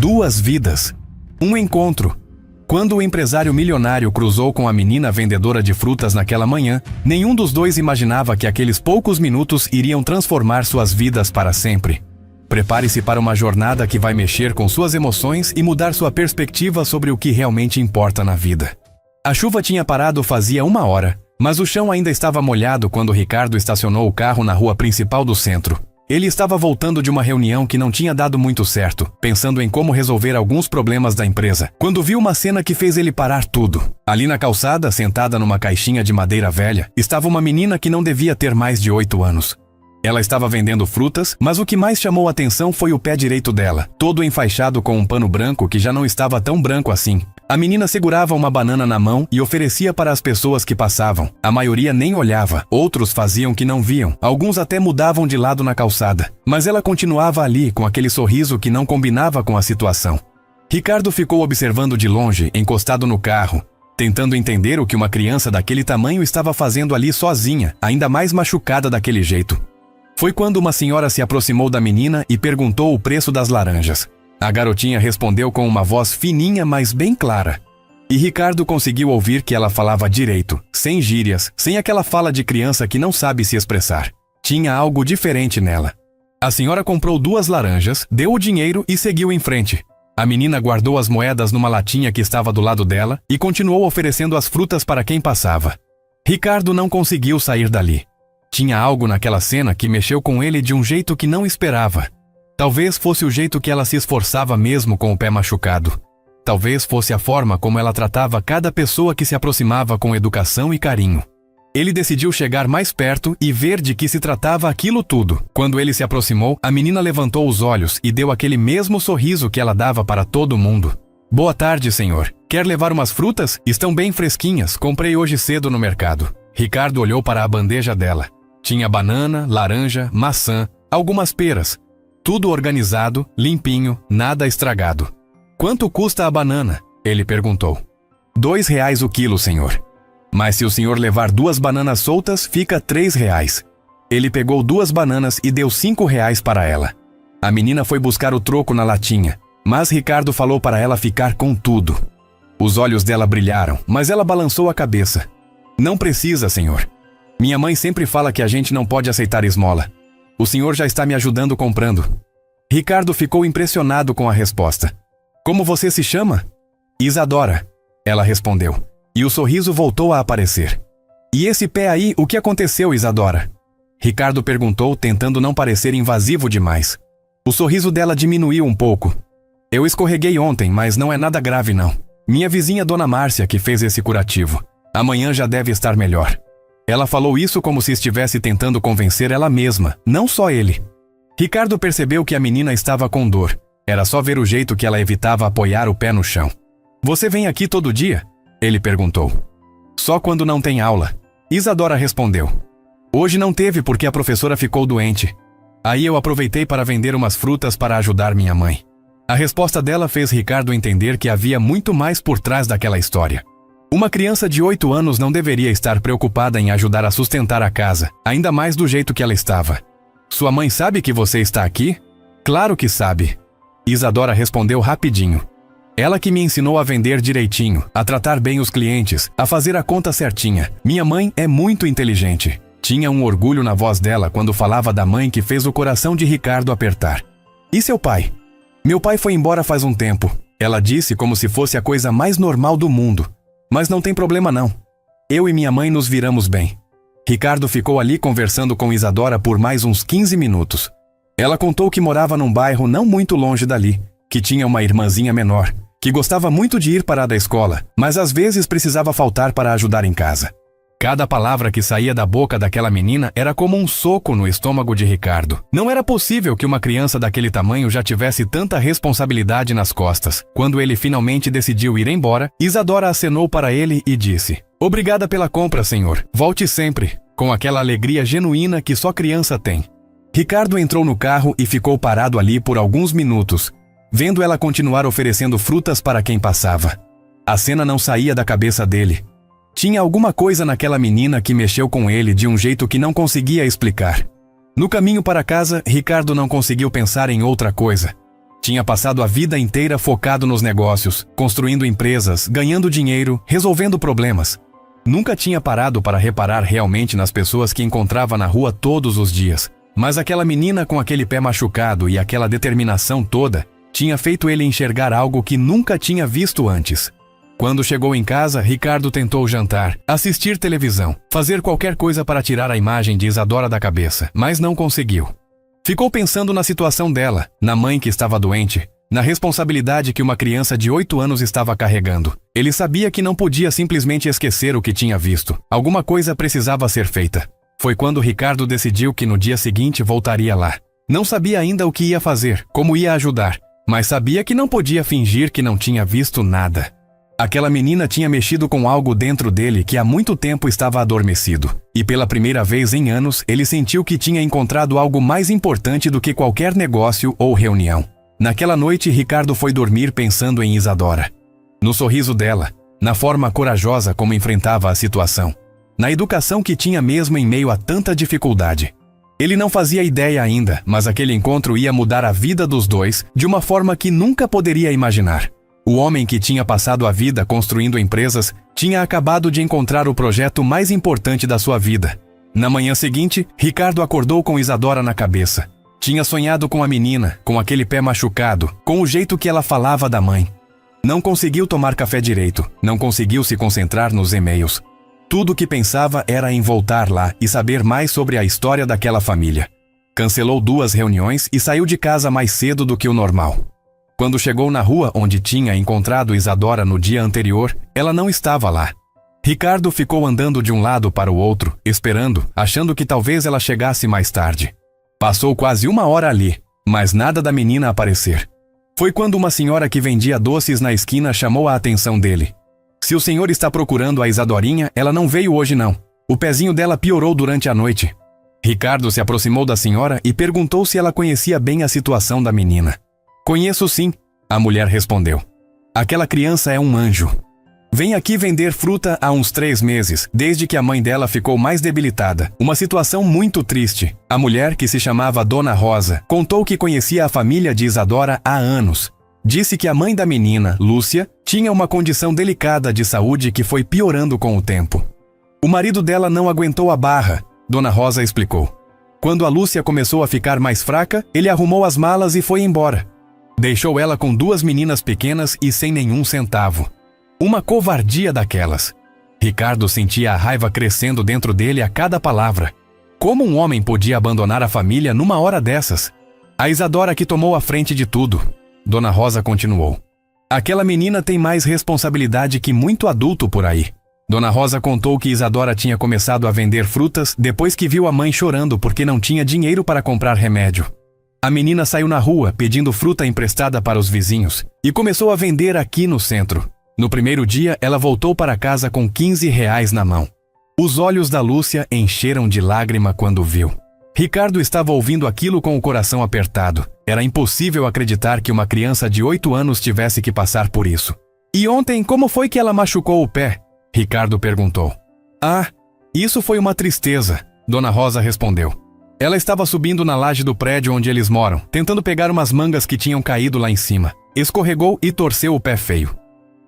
Duas vidas. Um encontro. Quando o empresário milionário cruzou com a menina vendedora de frutas naquela manhã, nenhum dos dois imaginava que aqueles poucos minutos iriam transformar suas vidas para sempre. Prepare-se para uma jornada que vai mexer com suas emoções e mudar sua perspectiva sobre o que realmente importa na vida. A chuva tinha parado fazia 1 hora, mas o chão ainda estava molhado quando Ricardo estacionou o carro na rua principal do centro. Ele estava voltando de uma reunião que não tinha dado muito certo, pensando em como resolver alguns problemas da empresa, quando viu uma cena que fez ele parar tudo. Ali na calçada, sentada numa caixinha de madeira velha, estava uma menina que não devia ter mais de 8 anos. Ela estava vendendo frutas, mas o que mais chamou a atenção foi o pé direito dela, todo enfaixado com um pano branco que já não estava tão branco assim. A menina segurava uma banana na mão e oferecia para as pessoas que passavam. A maioria nem olhava, outros faziam que não viam, alguns até mudavam de lado na calçada. Mas ela continuava ali com aquele sorriso que não combinava com a situação. Ricardo ficou observando de longe, encostado no carro, tentando entender o que uma criança daquele tamanho estava fazendo ali sozinha, ainda mais machucada daquele jeito. Foi quando uma senhora se aproximou da menina e perguntou o preço das laranjas. A garotinha respondeu com uma voz fininha, mas bem clara. E Ricardo conseguiu ouvir que ela falava direito, sem gírias, sem aquela fala de criança que não sabe se expressar. Tinha algo diferente nela. A senhora comprou 2 laranjas, deu o dinheiro e seguiu em frente. A menina guardou as moedas numa latinha que estava do lado dela e continuou oferecendo as frutas para quem passava. Ricardo não conseguiu sair dali. Tinha algo naquela cena que mexeu com ele de um jeito que não esperava. Talvez fosse o jeito que ela se esforçava mesmo com o pé machucado. Talvez fosse a forma como ela tratava cada pessoa que se aproximava com educação e carinho. Ele decidiu chegar mais perto e ver de que se tratava aquilo tudo. Quando ele se aproximou, a menina levantou os olhos e deu aquele mesmo sorriso que ela dava para todo mundo. Boa tarde, senhor. Quer levar umas frutas? Estão bem fresquinhas, comprei hoje cedo no mercado. Ricardo olhou para a bandeja dela. Tinha banana, laranja, maçã, algumas peras. Tudo organizado, limpinho, nada estragado. Quanto custa a banana? Ele perguntou. R$2 o quilo, senhor. Mas se o senhor levar 2 bananas soltas, fica R$3. Ele pegou 2 bananas e deu R$5 para ela. A menina foi buscar o troco na latinha, mas Ricardo falou para ela ficar com tudo. Os olhos dela brilharam, mas ela balançou a cabeça. Não precisa, senhor. Minha mãe sempre fala que a gente não pode aceitar esmola. O senhor já está me ajudando comprando. Ricardo ficou impressionado com a resposta. Como você se chama? Isadora. Ela respondeu. E o sorriso voltou a aparecer. E esse pé aí, o que aconteceu, Isadora? Ricardo perguntou, tentando não parecer invasivo demais. O sorriso dela diminuiu um pouco. Eu escorreguei ontem, mas não é nada grave não. Minha vizinha Dona Márcia que fez esse curativo. Amanhã já deve estar melhor. Ela falou isso como se estivesse tentando convencer ela mesma, não só ele. Ricardo percebeu que a menina estava com dor. Era só ver o jeito que ela evitava apoiar o pé no chão. Você vem aqui todo dia? Ele perguntou. Só quando não tem aula. Isadora respondeu. Hoje não teve porque a professora ficou doente. Aí eu aproveitei para vender umas frutas para ajudar minha mãe. A resposta dela fez Ricardo entender que havia muito mais por trás daquela história. Uma criança de 8 anos não deveria estar preocupada em ajudar a sustentar a casa, ainda mais do jeito que ela estava. Sua mãe sabe que você está aqui? Claro que sabe. Isadora respondeu rapidinho. Ela que me ensinou a vender direitinho, a tratar bem os clientes, a fazer a conta certinha. Minha mãe é muito inteligente. Tinha um orgulho na voz dela quando falava da mãe que fez o coração de Ricardo apertar. E seu pai? Meu pai foi embora faz um tempo. Ela disse como se fosse a coisa mais normal do mundo. Mas não tem problema não. Eu e minha mãe nos viramos bem. Ricardo ficou ali conversando com Isadora por mais uns 15 minutos. Ela contou que morava num bairro não muito longe dali, que tinha uma irmãzinha menor, que gostava muito de ir para a escola, mas às vezes precisava faltar para ajudar em casa. Cada palavra que saía da boca daquela menina era como um soco no estômago de Ricardo. Não era possível que uma criança daquele tamanho já tivesse tanta responsabilidade nas costas. Quando ele finalmente decidiu ir embora, Isadora acenou para ele e disse: Obrigada pela compra, senhor. Volte sempre, com aquela alegria genuína que só criança tem. Ricardo entrou no carro e ficou parado ali por alguns minutos, vendo ela continuar oferecendo frutas para quem passava. A cena não saía da cabeça dele. Tinha alguma coisa naquela menina que mexeu com ele de um jeito que não conseguia explicar. No caminho para casa, Ricardo não conseguiu pensar em outra coisa. Tinha passado a vida inteira focado nos negócios, construindo empresas, ganhando dinheiro, resolvendo problemas. Nunca tinha parado para reparar realmente nas pessoas que encontrava na rua todos os dias. Mas aquela menina com aquele pé machucado e aquela determinação toda tinha feito ele enxergar algo que nunca tinha visto antes. Quando chegou em casa, Ricardo tentou jantar, assistir televisão, fazer qualquer coisa para tirar a imagem de Isadora da cabeça, mas não conseguiu. Ficou pensando na situação dela, na mãe que estava doente, na responsabilidade que uma criança de 8 anos estava carregando. Ele sabia que não podia simplesmente esquecer o que tinha visto. Alguma coisa precisava ser feita. Foi quando Ricardo decidiu que no dia seguinte voltaria lá. Não sabia ainda o que ia fazer, como ia ajudar, mas sabia que não podia fingir que não tinha visto nada. Aquela menina tinha mexido com algo dentro dele que há muito tempo estava adormecido. E pela primeira vez em anos, ele sentiu que tinha encontrado algo mais importante do que qualquer negócio ou reunião. Naquela noite, Ricardo foi dormir pensando em Isadora. No sorriso dela, na forma corajosa como enfrentava a situação, na educação que tinha mesmo em meio a tanta dificuldade. Ele não fazia ideia ainda, mas aquele encontro ia mudar a vida dos dois de uma forma que nunca poderia imaginar. O homem que tinha passado a vida construindo empresas tinha acabado de encontrar o projeto mais importante da sua vida. Na manhã seguinte, Ricardo acordou com Isadora na cabeça. Tinha sonhado com a menina, com aquele pé machucado, com o jeito que ela falava da mãe. Não conseguiu tomar café direito, não conseguiu se concentrar nos e-mails. Tudo o que pensava era em voltar lá e saber mais sobre a história daquela família. Cancelou 2 reuniões e saiu de casa mais cedo do que o normal. Quando chegou na rua onde tinha encontrado Isadora no dia anterior, ela não estava lá. Ricardo ficou andando de um lado para o outro, esperando, achando que talvez ela chegasse mais tarde. Passou quase 1 hora ali, mas nada da menina aparecer. Foi quando uma senhora que vendia doces na esquina chamou a atenção dele. Se o senhor está procurando a Isadorinha, ela não veio hoje não. O pezinho dela piorou durante a noite. Ricardo se aproximou da senhora e perguntou se ela conhecia bem a situação da menina. Conheço sim, a mulher respondeu. Aquela criança é um anjo. Vem aqui vender fruta há uns 3 meses, desde que a mãe dela ficou mais debilitada. Uma situação muito triste. A mulher, que se chamava Dona Rosa, contou que conhecia a família de Isadora há anos. Disse que a mãe da menina, Lúcia, tinha uma condição delicada de saúde que foi piorando com o tempo. O marido dela não aguentou a barra, Dona Rosa explicou. Quando a Lúcia começou a ficar mais fraca, ele arrumou as malas e foi embora. Deixou ela com 2 meninas pequenas e sem nenhum centavo. Uma covardia daquelas. Ricardo sentia a raiva crescendo dentro dele a cada palavra. Como um homem podia abandonar a família numa hora dessas? A Isadora que tomou a frente de tudo. Dona Rosa continuou. Aquela menina tem mais responsabilidade que muito adulto por aí. Dona Rosa contou que Isadora tinha começado a vender frutas depois que viu a mãe chorando porque não tinha dinheiro para comprar remédio. A menina saiu na rua pedindo fruta emprestada para os vizinhos e começou a vender aqui no centro. No primeiro dia, ela voltou para casa com R$ 15 na mão. Os olhos da Lúcia encheram de lágrima quando viu. Ricardo estava ouvindo aquilo com o coração apertado. Era impossível acreditar que uma criança de 8 anos tivesse que passar por isso. E ontem, como foi que ela machucou o pé? Ricardo perguntou. Ah, isso foi uma tristeza, Dona Rosa respondeu. Ela estava subindo na laje do prédio onde eles moram, tentando pegar umas mangas que tinham caído lá em cima. Escorregou e torceu o pé feio.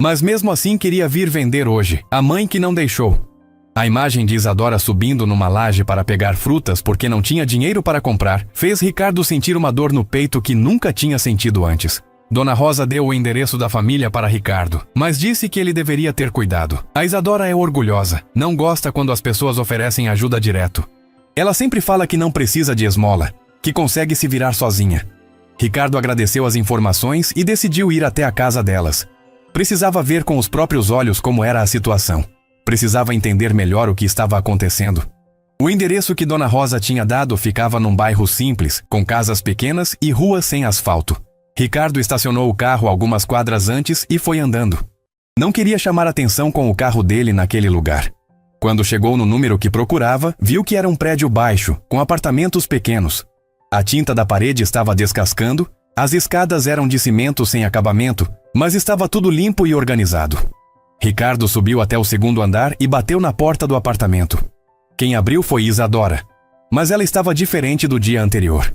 Mas mesmo assim queria vir vender hoje, a mãe que não deixou. A imagem de Isadora subindo numa laje para pegar frutas porque não tinha dinheiro para comprar fez Ricardo sentir uma dor no peito que nunca tinha sentido antes. Dona Rosa deu o endereço da família para Ricardo, mas disse que ele deveria ter cuidado. A Isadora é orgulhosa, não gosta quando as pessoas oferecem ajuda direto. Ela sempre fala que não precisa de esmola, que consegue se virar sozinha. Ricardo agradeceu as informações e decidiu ir até a casa delas. Precisava ver com os próprios olhos como era a situação. Precisava entender melhor o que estava acontecendo. O endereço que Dona Rosa tinha dado ficava num bairro simples, com casas pequenas e ruas sem asfalto. Ricardo estacionou o carro algumas quadras antes e foi andando. Não queria chamar atenção com o carro dele naquele lugar. Quando chegou no número que procurava, viu que era um prédio baixo, com apartamentos pequenos. A tinta da parede estava descascando, as escadas eram de cimento sem acabamento, mas estava tudo limpo e organizado. Ricardo subiu até o 2º andar e bateu na porta do apartamento. Quem abriu foi Isadora, mas ela estava diferente do dia anterior.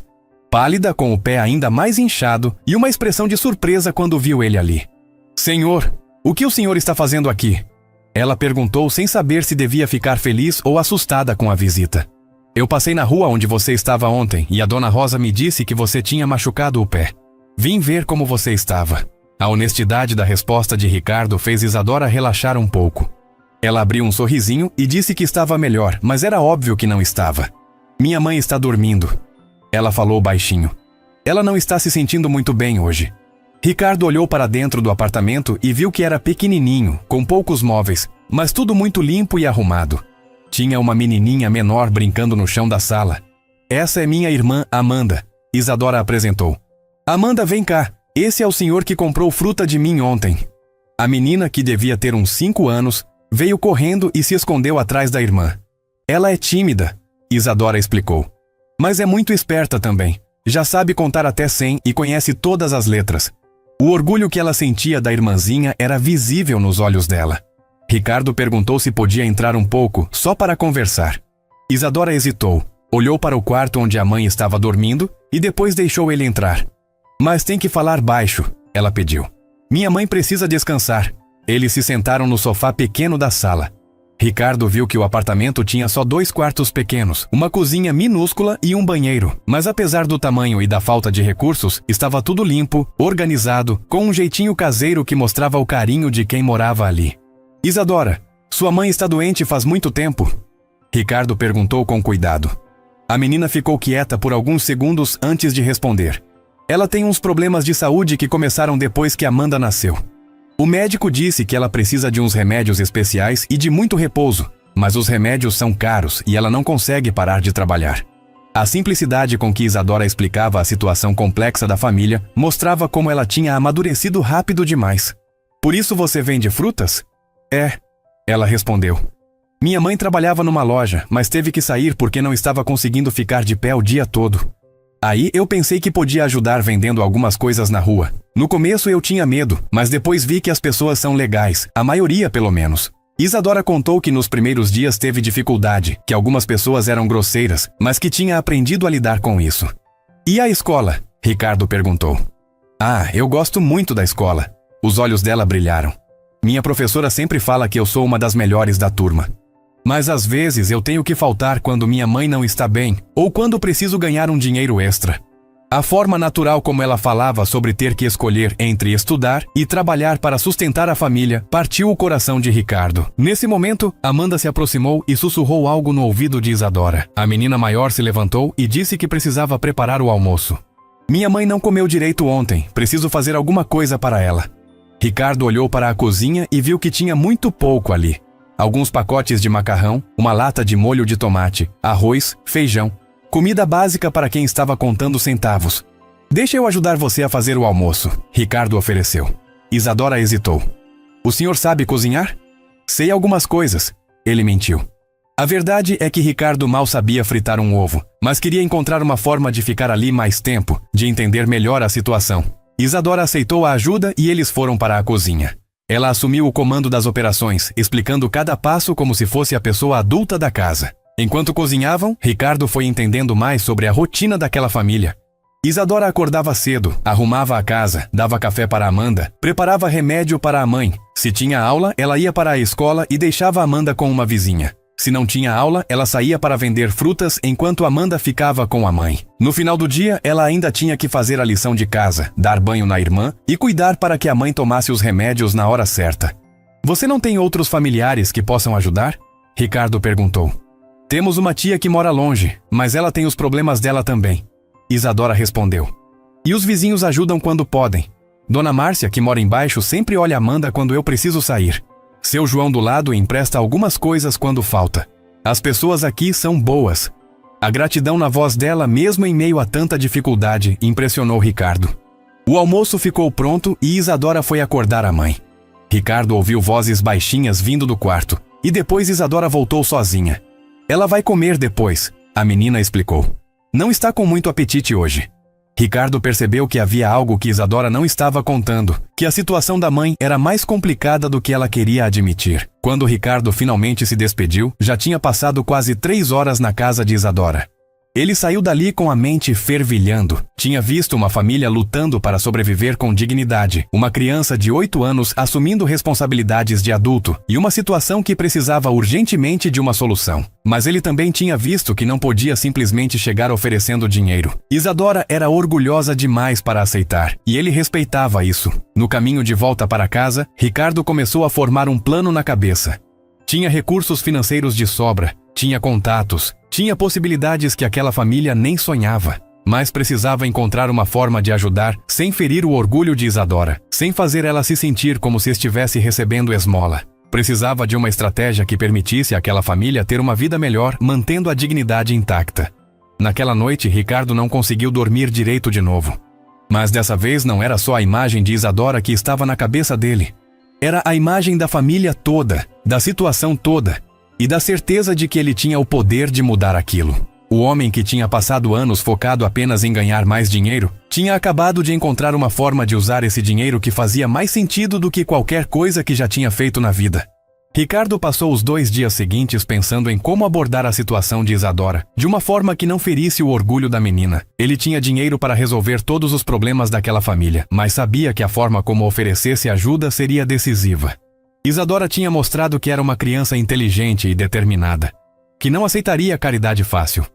pálida com o pé ainda mais inchado e uma expressão de surpresa quando viu ele ali. Senhor, o que o senhor está fazendo aqui? Ela perguntou sem saber se devia ficar feliz ou assustada com a visita. Eu passei na rua onde você estava ontem e a dona Rosa me disse que você tinha machucado o pé. Vim ver como você estava. A honestidade da resposta de Ricardo fez Isadora relaxar um pouco. Ela abriu um sorrisinho e disse que estava melhor, mas era óbvio que não estava. Minha mãe está dormindo. Ela falou baixinho. Ela não está se sentindo muito bem hoje. Ricardo olhou para dentro do apartamento e viu que era pequenininho, com poucos móveis, mas tudo muito limpo e arrumado. Tinha uma menininha menor brincando no chão da sala. Essa é minha irmã Amanda, Isadora apresentou. Amanda, vem cá. Esse é o senhor que comprou fruta de mim ontem. A menina, que devia ter uns 5 anos, veio correndo e se escondeu atrás da irmã. Ela é tímida, Isadora explicou. Mas é muito esperta também. Já sabe contar até 100 e conhece todas as letras. O orgulho que ela sentia da irmãzinha era visível nos olhos dela. Ricardo perguntou se podia entrar um pouco, só para conversar. Isadora hesitou, olhou para o quarto onde a mãe estava dormindo e depois deixou ele entrar. Mas tem que falar baixo, ela pediu. Minha mãe precisa descansar. Eles se sentaram no sofá pequeno da sala. Ricardo viu que o apartamento tinha só 2 quartos pequenos, uma cozinha minúscula e um banheiro, mas apesar do tamanho e da falta de recursos, estava tudo limpo, organizado, com um jeitinho caseiro que mostrava o carinho de quem morava ali. Isadora, sua mãe está doente faz muito tempo? Ricardo perguntou com cuidado. A menina ficou quieta por alguns segundos antes de responder. Ela tem uns problemas de saúde que começaram depois que Amanda nasceu. O médico disse que ela precisa de uns remédios especiais e de muito repouso, mas os remédios são caros e ela não consegue parar de trabalhar. A simplicidade com que Isadora explicava a situação complexa da família mostrava como ela tinha amadurecido rápido demais. Por isso você vende frutas? É, ela respondeu. Minha mãe trabalhava numa loja, mas teve que sair porque não estava conseguindo ficar de pé o dia todo. Aí eu pensei que podia ajudar vendendo algumas coisas na rua. No começo eu tinha medo, mas depois vi que as pessoas são legais, a maioria pelo menos. Isadora contou que nos primeiros dias teve dificuldade, que algumas pessoas eram grosseiras, mas que tinha aprendido a lidar com isso. E a escola? Ricardo perguntou. Ah, eu gosto muito da escola. Os olhos dela brilharam. Minha professora sempre fala que eu sou uma das melhores da turma. Mas às vezes eu tenho que faltar quando minha mãe não está bem ou quando preciso ganhar um dinheiro extra. A forma natural como ela falava sobre ter que escolher entre estudar e trabalhar para sustentar a família partiu o coração de Ricardo. Nesse momento, Amanda se aproximou e sussurrou algo no ouvido de Isadora. A menina maior se levantou e disse que precisava preparar o almoço. Minha mãe não comeu direito ontem, preciso fazer alguma coisa para ela. Ricardo olhou para a cozinha e viu que tinha muito pouco ali. Alguns pacotes de macarrão, uma lata de molho de tomate, arroz, feijão. Comida básica para quem estava contando centavos. Deixa eu ajudar você a fazer o almoço, Ricardo ofereceu. Isadora hesitou. O senhor sabe cozinhar? Sei algumas coisas, ele mentiu. A verdade é que Ricardo mal sabia fritar um ovo, mas queria encontrar uma forma de ficar ali mais tempo, de entender melhor a situação. Isadora aceitou a ajuda e eles foram para a cozinha. Ela assumiu o comando das operações, explicando cada passo como se fosse a pessoa adulta da casa. Enquanto cozinhavam, Ricardo foi entendendo mais sobre a rotina daquela família. Isadora acordava cedo, arrumava a casa, dava café para Amanda, preparava remédio para a mãe. Se tinha aula, ela ia para a escola e deixava Amanda com uma vizinha. Se não tinha aula, ela saía para vender frutas enquanto Amanda ficava com a mãe. No final do dia, ela ainda tinha que fazer a lição de casa, dar banho na irmã e cuidar para que a mãe tomasse os remédios na hora certa. Você não tem outros familiares que possam ajudar? Ricardo perguntou. Temos uma tia que mora longe, mas ela tem os problemas dela também. Isadora respondeu. E os vizinhos ajudam quando podem. Dona Márcia, que mora embaixo, sempre olha Amanda quando eu preciso sair. Seu João do lado empresta algumas coisas quando falta. As pessoas aqui são boas. A gratidão na voz dela, mesmo em meio a tanta dificuldade, impressionou Ricardo. O almoço ficou pronto e Isadora foi acordar a mãe. Ricardo ouviu vozes baixinhas vindo do quarto, e depois Isadora voltou sozinha. Ela vai comer depois, a menina explicou. Não está com muito apetite hoje. Ricardo percebeu que havia algo que Isadora não estava contando, que a situação da mãe era mais complicada do que ela queria admitir. Quando Ricardo finalmente se despediu, já tinha passado quase 3 horas na casa de Isadora. Ele saiu dali com a mente fervilhando. Tinha visto uma família lutando para sobreviver com dignidade, uma criança de 8 anos assumindo responsabilidades de adulto e uma situação que precisava urgentemente de uma solução. Mas ele também tinha visto que não podia simplesmente chegar oferecendo dinheiro. Isadora era orgulhosa demais para aceitar, e ele respeitava isso. No caminho de volta para casa, Ricardo começou a formar um plano na cabeça. Tinha recursos financeiros de sobra, tinha contatos, tinha possibilidades que aquela família nem sonhava, mas precisava encontrar uma forma de ajudar sem ferir o orgulho de Isadora, sem fazer ela se sentir como se estivesse recebendo esmola. Precisava de uma estratégia que permitisse àquela família ter uma vida melhor, mantendo a dignidade intacta. Naquela noite, Ricardo não conseguiu dormir direito de novo. Mas dessa vez não era só a imagem de Isadora que estava na cabeça dele. Era a imagem da família toda, da situação toda, e da certeza de que ele tinha o poder de mudar aquilo. O homem que tinha passado anos focado apenas em ganhar mais dinheiro, tinha acabado de encontrar uma forma de usar esse dinheiro que fazia mais sentido do que qualquer coisa que já tinha feito na vida. Ricardo passou os 2 dias seguintes pensando em como abordar a situação de Isadora, de uma forma que não ferisse o orgulho da menina. Ele tinha dinheiro para resolver todos os problemas daquela família, mas sabia que a forma como oferecesse ajuda seria decisiva. Isadora tinha mostrado que era uma criança inteligente e determinada, que não aceitaria caridade fácil.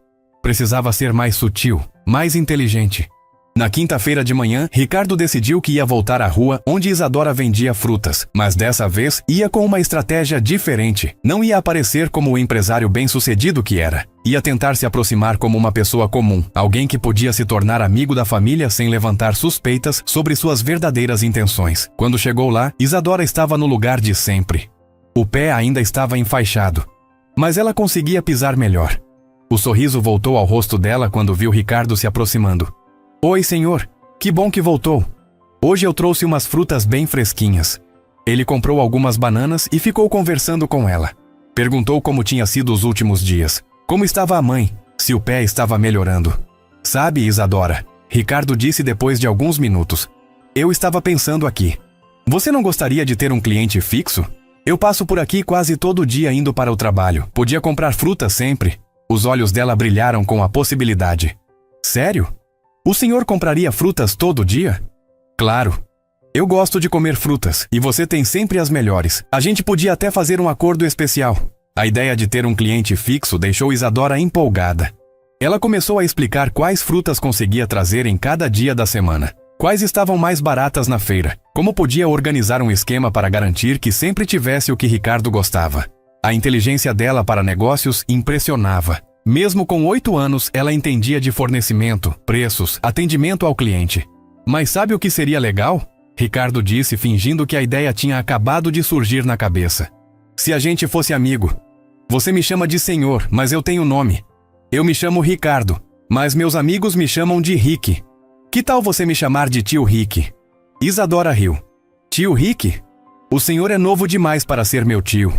Precisava ser mais sutil, mais inteligente. Na quinta-feira de manhã, Ricardo decidiu que ia voltar à rua onde Isadora vendia frutas, mas dessa vez ia com uma estratégia diferente. Não ia aparecer como o empresário bem-sucedido que era. Ia tentar se aproximar como uma pessoa comum, alguém que podia se tornar amigo da família sem levantar suspeitas sobre suas verdadeiras intenções. Quando chegou lá, Isadora estava no lugar de sempre. O pé ainda estava enfaixado, mas ela conseguia pisar melhor. O sorriso voltou ao rosto dela quando viu Ricardo se aproximando. Oi, senhor. Que bom que voltou. Hoje eu trouxe umas frutas bem fresquinhas. Ele comprou algumas bananas e ficou conversando com ela. Perguntou como tinha sido os últimos dias. Como estava a mãe, se o pé estava melhorando. Sabe, Isadora, Ricardo disse depois de alguns minutos. Eu estava pensando aqui. Você não gostaria de ter um cliente fixo? Eu passo por aqui quase todo dia indo para o trabalho. Podia comprar frutas sempre. Os olhos dela brilharam com a possibilidade. Sério? O senhor compraria frutas todo dia? Claro. Eu gosto de comer frutas, e você tem sempre as melhores. A gente podia até fazer um acordo especial. A ideia de ter um cliente fixo deixou Isadora empolgada. Ela começou a explicar quais frutas conseguia trazer em cada dia da semana, quais estavam mais baratas na feira, como podia organizar um esquema para garantir que sempre tivesse o que Ricardo gostava. A inteligência dela para negócios impressionava. Mesmo com 8 anos, ela entendia de fornecimento, preços, atendimento ao cliente. Mas sabe o que seria legal? Ricardo disse, fingindo que a ideia tinha acabado de surgir na cabeça. Se a gente fosse amigo. Você me chama de senhor, mas eu tenho nome. Eu me chamo Ricardo, mas meus amigos me chamam de Rick. Que tal você me chamar de tio Rick? Isadora riu. Tio Rick? O senhor é novo demais para ser meu tio.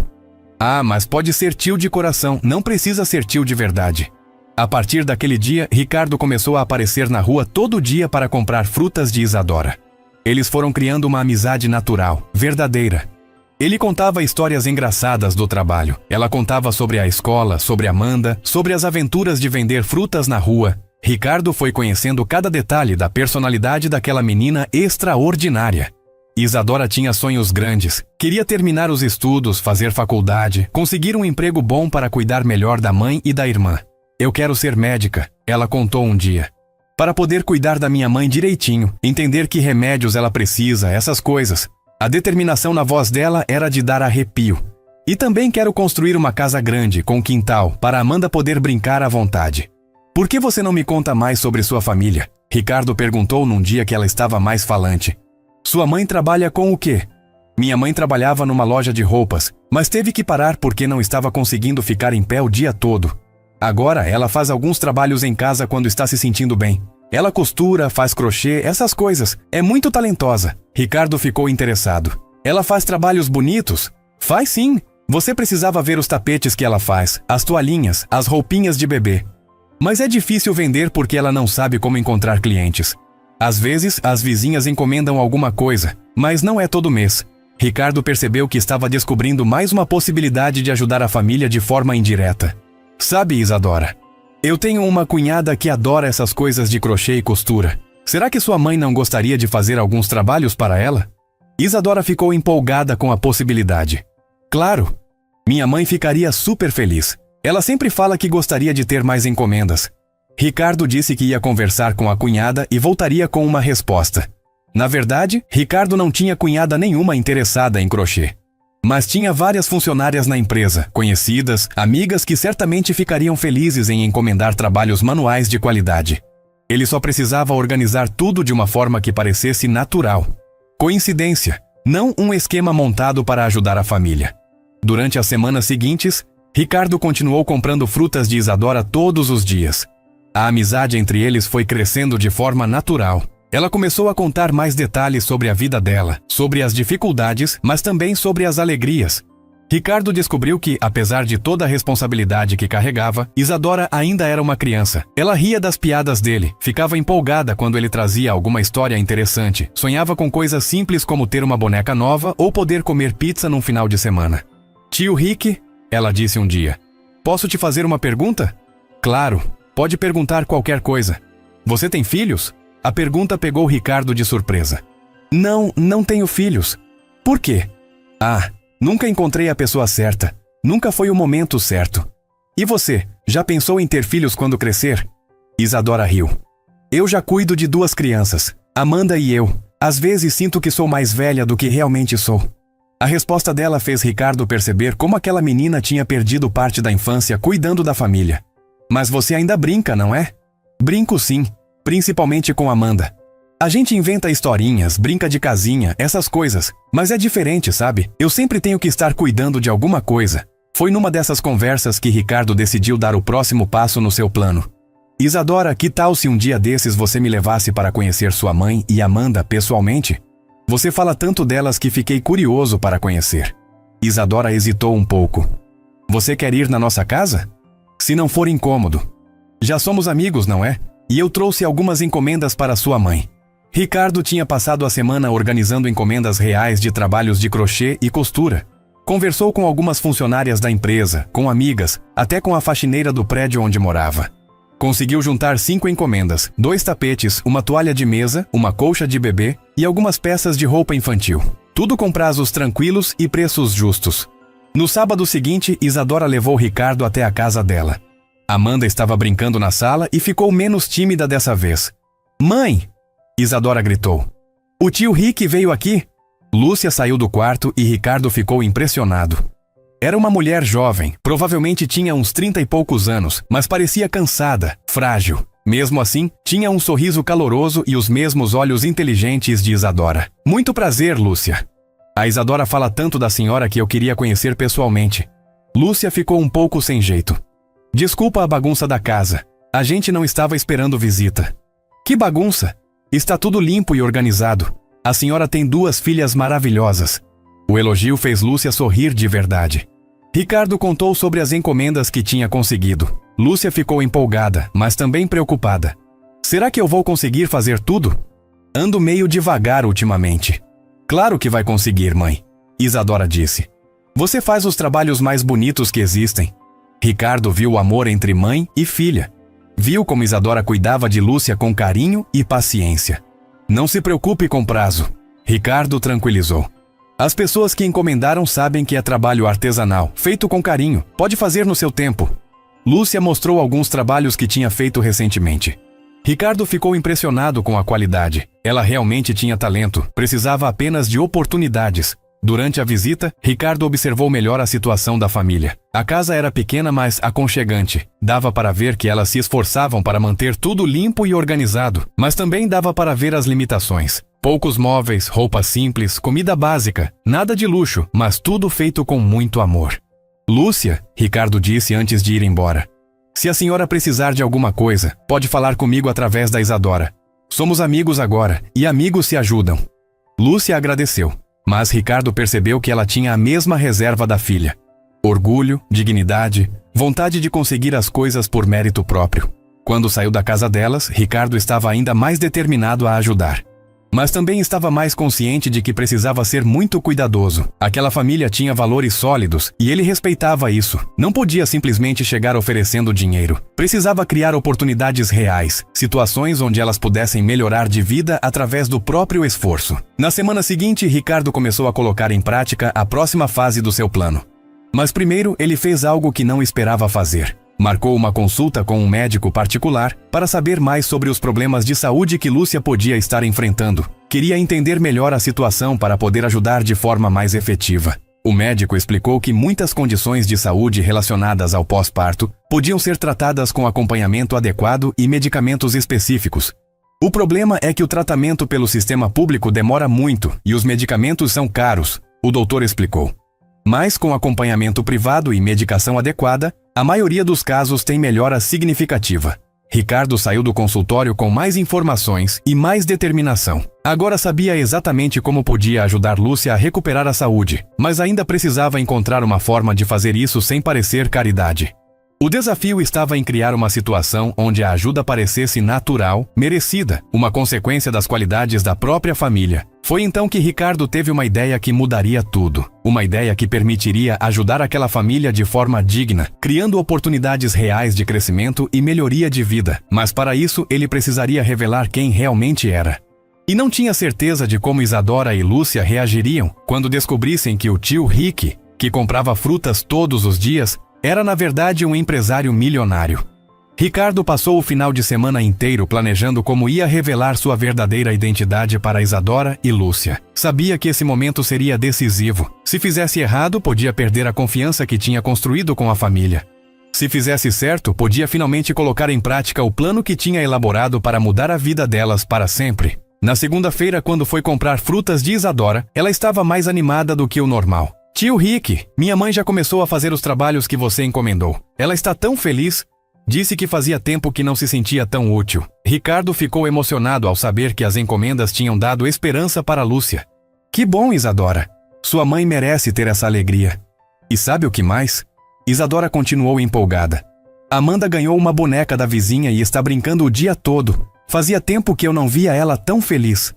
Ah, mas pode ser tio de coração, não precisa ser tio de verdade. A partir daquele dia, Ricardo começou a aparecer na rua todo dia para comprar frutas de Isadora. Eles foram criando uma amizade natural, verdadeira. Ele contava histórias engraçadas do trabalho. Ela contava sobre a escola, sobre Amanda, sobre as aventuras de vender frutas na rua. Ricardo foi conhecendo cada detalhe da personalidade daquela menina extraordinária. Isadora tinha sonhos grandes. Queria terminar os estudos, fazer faculdade, conseguir um emprego bom para cuidar melhor da mãe e da irmã. Eu quero ser médica, ela contou um dia. Para poder cuidar da minha mãe direitinho, entender que remédios ela precisa, essas coisas. A determinação na voz dela era de dar arrepio. E também quero construir uma casa grande, com quintal, para Amanda poder brincar à vontade. Por que você não me conta mais sobre sua família? Ricardo perguntou num dia que ela estava mais falante. Sua mãe trabalha com o quê? Minha mãe trabalhava numa loja de roupas, mas teve que parar porque não estava conseguindo ficar em pé o dia todo. Agora ela faz alguns trabalhos em casa quando está se sentindo bem. Ela costura, faz crochê, essas coisas. É muito talentosa. Ricardo ficou interessado. Ela faz trabalhos bonitos? Faz sim. Você precisava ver os tapetes que ela faz, as toalhinhas, as roupinhas de bebê. Mas é difícil vender porque ela não sabe como encontrar clientes. Às vezes, as vizinhas encomendam alguma coisa, mas não é todo mês. Ricardo percebeu que estava descobrindo mais uma possibilidade de ajudar a família de forma indireta. Sabe, Isadora, Eu tenho uma cunhada que adora essas coisas de crochê e costura. Será que sua mãe não gostaria de fazer alguns trabalhos para ela? Isadora ficou empolgada com a possibilidade. Claro! Minha mãe ficaria super feliz. Ela sempre fala que gostaria de ter mais encomendas. Ricardo disse que ia conversar com a cunhada e voltaria com uma resposta. Na verdade, Ricardo não tinha cunhada nenhuma interessada em crochê. Mas tinha várias funcionárias na empresa, conhecidas, amigas que certamente ficariam felizes em encomendar trabalhos manuais de qualidade. Ele só precisava organizar tudo de uma forma que parecesse natural. Coincidência, não um esquema montado para ajudar a família. Durante as semanas seguintes, Ricardo continuou comprando frutas de Isadora todos os dias. A amizade entre eles foi crescendo de forma natural. Ela começou a contar mais detalhes sobre a vida dela, sobre as dificuldades, mas também sobre as alegrias. Ricardo descobriu que, apesar de toda a responsabilidade que carregava, Isadora ainda era uma criança. Ela ria das piadas dele, ficava empolgada quando ele trazia alguma história interessante, sonhava com coisas simples como ter uma boneca nova ou poder comer pizza num final de semana. Tio Rick, ela disse um dia, posso te fazer uma pergunta? Claro, pode perguntar qualquer coisa. Você tem filhos? A pergunta pegou Ricardo de surpresa. Não tenho filhos. Por quê? Nunca encontrei a pessoa certa. Nunca foi o momento certo. E você, já pensou em ter filhos quando crescer? Isadora riu. Eu já cuido de 2 crianças, Amanda e eu. Às vezes sinto que sou mais velha do que realmente sou. A resposta dela fez Ricardo perceber como aquela menina tinha perdido parte da infância cuidando da família. Mas você ainda brinca, não é? Brinco sim. Principalmente com Amanda. A gente inventa historinhas, brinca de casinha, essas coisas. Mas é diferente, sabe? Eu sempre tenho que estar cuidando de alguma coisa. Foi numa dessas conversas que Ricardo decidiu dar o próximo passo no seu plano. Isadora, que tal se um dia desses você me levasse para conhecer sua mãe e Amanda pessoalmente? Você fala tanto delas que fiquei curioso para conhecer. Isadora hesitou um pouco. Você quer ir na nossa casa? Se não for incômodo. Já somos amigos, não é? E eu trouxe algumas encomendas para sua mãe. Ricardo tinha passado a semana organizando encomendas reais de trabalhos de crochê e costura. Conversou com algumas funcionárias da empresa, com amigas, até com a faxineira do prédio onde morava. Conseguiu juntar 5 encomendas, 2 tapetes, uma toalha de mesa, uma colcha de bebê e algumas peças de roupa infantil. Tudo com prazos tranquilos e preços justos. No sábado seguinte, Isadora levou Ricardo até a casa dela. Amanda estava brincando na sala e ficou menos tímida dessa vez. Mãe! Isadora gritou. O tio Rick veio aqui? Lúcia saiu do quarto e Ricardo ficou impressionado. Era uma mulher jovem, provavelmente tinha uns 30 e poucos anos, mas parecia cansada, frágil. Mesmo assim, tinha um sorriso caloroso e os mesmos olhos inteligentes de Isadora. Muito prazer, Lúcia. A Isadora fala tanto da senhora que eu queria conhecer pessoalmente. Lúcia ficou um pouco sem jeito. Desculpa a bagunça da casa. A gente não estava esperando visita. Que bagunça? Está tudo limpo e organizado. A senhora tem 2 filhas maravilhosas. O elogio fez Lúcia sorrir de verdade. Ricardo contou sobre as encomendas que tinha conseguido. Lúcia ficou empolgada, mas também preocupada. Será que eu vou conseguir fazer tudo? Ando meio devagar ultimamente. Claro que vai conseguir, mãe. Isadora disse. Você faz os trabalhos mais bonitos que existem. Ricardo viu o amor entre mãe e filha. Viu como Isadora cuidava de Lúcia com carinho e paciência. Não se preocupe com prazo. Ricardo tranquilizou. As pessoas que encomendaram sabem que é trabalho artesanal, feito com carinho. Pode fazer no seu tempo. Lúcia mostrou alguns trabalhos que tinha feito recentemente. Ricardo ficou impressionado com a qualidade. Ela realmente tinha talento, precisava apenas de oportunidades. Durante a visita, Ricardo observou melhor a situação da família. A casa era pequena, mas aconchegante. Dava para ver que elas se esforçavam para manter tudo limpo e organizado, mas também dava para ver as limitações. Poucos móveis, roupa simples, comida básica, nada de luxo, mas tudo feito com muito amor. Lúcia, Ricardo disse antes de ir embora. Se a senhora precisar de alguma coisa, pode falar comigo através da Isadora. Somos amigos agora, e amigos se ajudam. Lúcia agradeceu. Mas Ricardo percebeu que ela tinha a mesma reserva da filha. Orgulho, dignidade, vontade de conseguir as coisas por mérito próprio. Quando saiu da casa delas, Ricardo estava ainda mais determinado a ajudar. Mas também estava mais consciente de que precisava ser muito cuidadoso. Aquela família tinha valores sólidos e ele respeitava isso. Não podia simplesmente chegar oferecendo dinheiro. Precisava criar oportunidades reais, situações onde elas pudessem melhorar de vida através do próprio esforço. Na semana seguinte, Ricardo começou a colocar em prática a próxima fase do seu plano. Mas primeiro ele fez algo que não esperava fazer. Marcou uma consulta com um médico particular para saber mais sobre os problemas de saúde que Lúcia podia estar enfrentando. Queria entender melhor a situação para poder ajudar de forma mais efetiva. O médico explicou que muitas condições de saúde relacionadas ao pós-parto podiam ser tratadas com acompanhamento adequado e medicamentos específicos. O problema é que o tratamento pelo sistema público demora muito e os medicamentos são caros, o doutor explicou. Mas com acompanhamento privado e medicação adequada, a maioria dos casos tem melhora significativa. Ricardo saiu do consultório com mais informações e mais determinação. Agora sabia exatamente como podia ajudar Lúcia a recuperar a saúde, mas ainda precisava encontrar uma forma de fazer isso sem parecer caridade. O desafio estava em criar uma situação onde a ajuda parecesse natural, merecida, uma consequência das qualidades da própria família. Foi então que Ricardo teve uma ideia que mudaria tudo. Uma ideia que permitiria ajudar aquela família de forma digna, criando oportunidades reais de crescimento e melhoria de vida. Mas para isso, ele precisaria revelar quem realmente era. E não tinha certeza de como Isadora e Lúcia reagiriam quando descobrissem que o tio Rick, que comprava frutas todos os dias, era na verdade um empresário milionário. Ricardo passou o final de semana inteiro planejando como ia revelar sua verdadeira identidade para Isadora e Lúcia. Sabia que esse momento seria decisivo. Se fizesse errado, podia perder a confiança que tinha construído com a família. Se fizesse certo, podia finalmente colocar em prática o plano que tinha elaborado para mudar a vida delas para sempre. Na segunda-feira, quando foi comprar frutas de Isadora, ela estava mais animada do que o normal. Tio Rick, minha mãe já começou a fazer os trabalhos que você encomendou. Ela está tão feliz. Disse que fazia tempo que não se sentia tão útil. Ricardo ficou emocionado ao saber que as encomendas tinham dado esperança para Lúcia. Que bom, Isadora. Sua mãe merece ter essa alegria. E sabe o que mais? Isadora continuou empolgada. Amanda ganhou uma boneca da vizinha e está brincando o dia todo. Fazia tempo que eu não via ela tão feliz.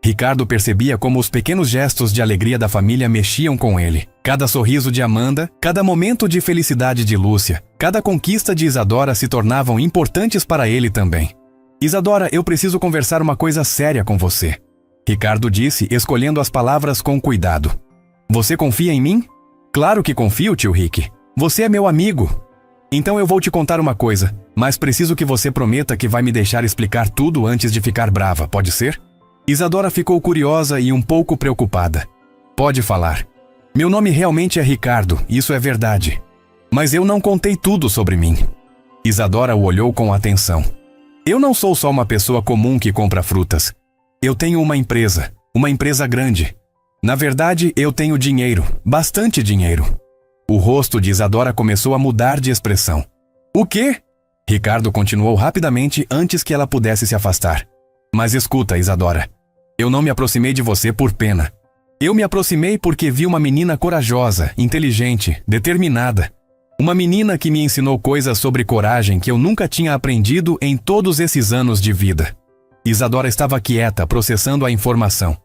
Ricardo percebia como os pequenos gestos de alegria da família mexiam com ele. Cada sorriso de Amanda, cada momento de felicidade de Lúcia, cada conquista de Isadora se tornavam importantes para ele também. Isadora, eu preciso conversar uma coisa séria com você. Ricardo disse, escolhendo as palavras com cuidado. Você confia em mim? Claro que confio, tio Rick. Você é meu amigo. Então eu vou te contar uma coisa, mas preciso que você prometa que vai me deixar explicar tudo antes de ficar brava, pode ser? Isadora ficou curiosa e um pouco preocupada. Pode falar. Meu nome realmente é Ricardo, isso é verdade. Mas eu não contei tudo sobre mim. Isadora o olhou com atenção. Eu não sou só uma pessoa comum que compra frutas. Eu tenho uma empresa grande. Na verdade, eu tenho dinheiro, bastante dinheiro. O rosto de Isadora começou a mudar de expressão. O quê? Ricardo continuou rapidamente antes que ela pudesse se afastar. Mas escuta, Isadora. Eu não me aproximei de você por pena. Eu me aproximei porque vi uma menina corajosa, inteligente, determinada. Uma menina que me ensinou coisas sobre coragem que eu nunca tinha aprendido em todos esses anos de vida. Isadora estava quieta, processando a informação.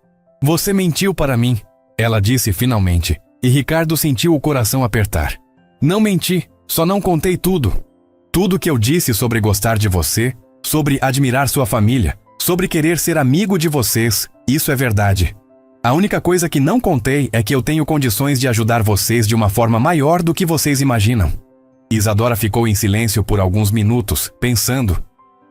Você mentiu para mim, ela disse finalmente, e Ricardo sentiu o coração apertar. Não menti, só não contei tudo. Tudo que eu disse sobre gostar de você, sobre admirar sua família, sobre querer ser amigo de vocês, isso é verdade. A única coisa que não contei é que eu tenho condições de ajudar vocês de uma forma maior do que vocês imaginam. Isadora ficou em silêncio por alguns minutos, pensando.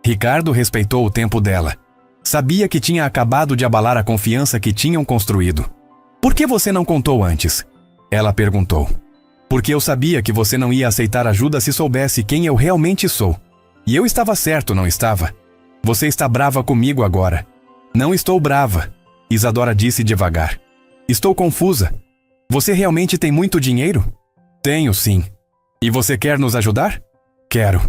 Ricardo respeitou o tempo dela. Sabia que tinha acabado de abalar a confiança que tinham construído. Por que você não contou antes? Ela perguntou. Porque eu sabia que você não ia aceitar ajuda se soubesse quem eu realmente sou. E eu estava certo, não estava? Você está brava comigo agora. Não estou brava, Isadora disse devagar. Estou confusa. Você realmente tem muito dinheiro? Tenho, sim. E você quer nos ajudar? Quero.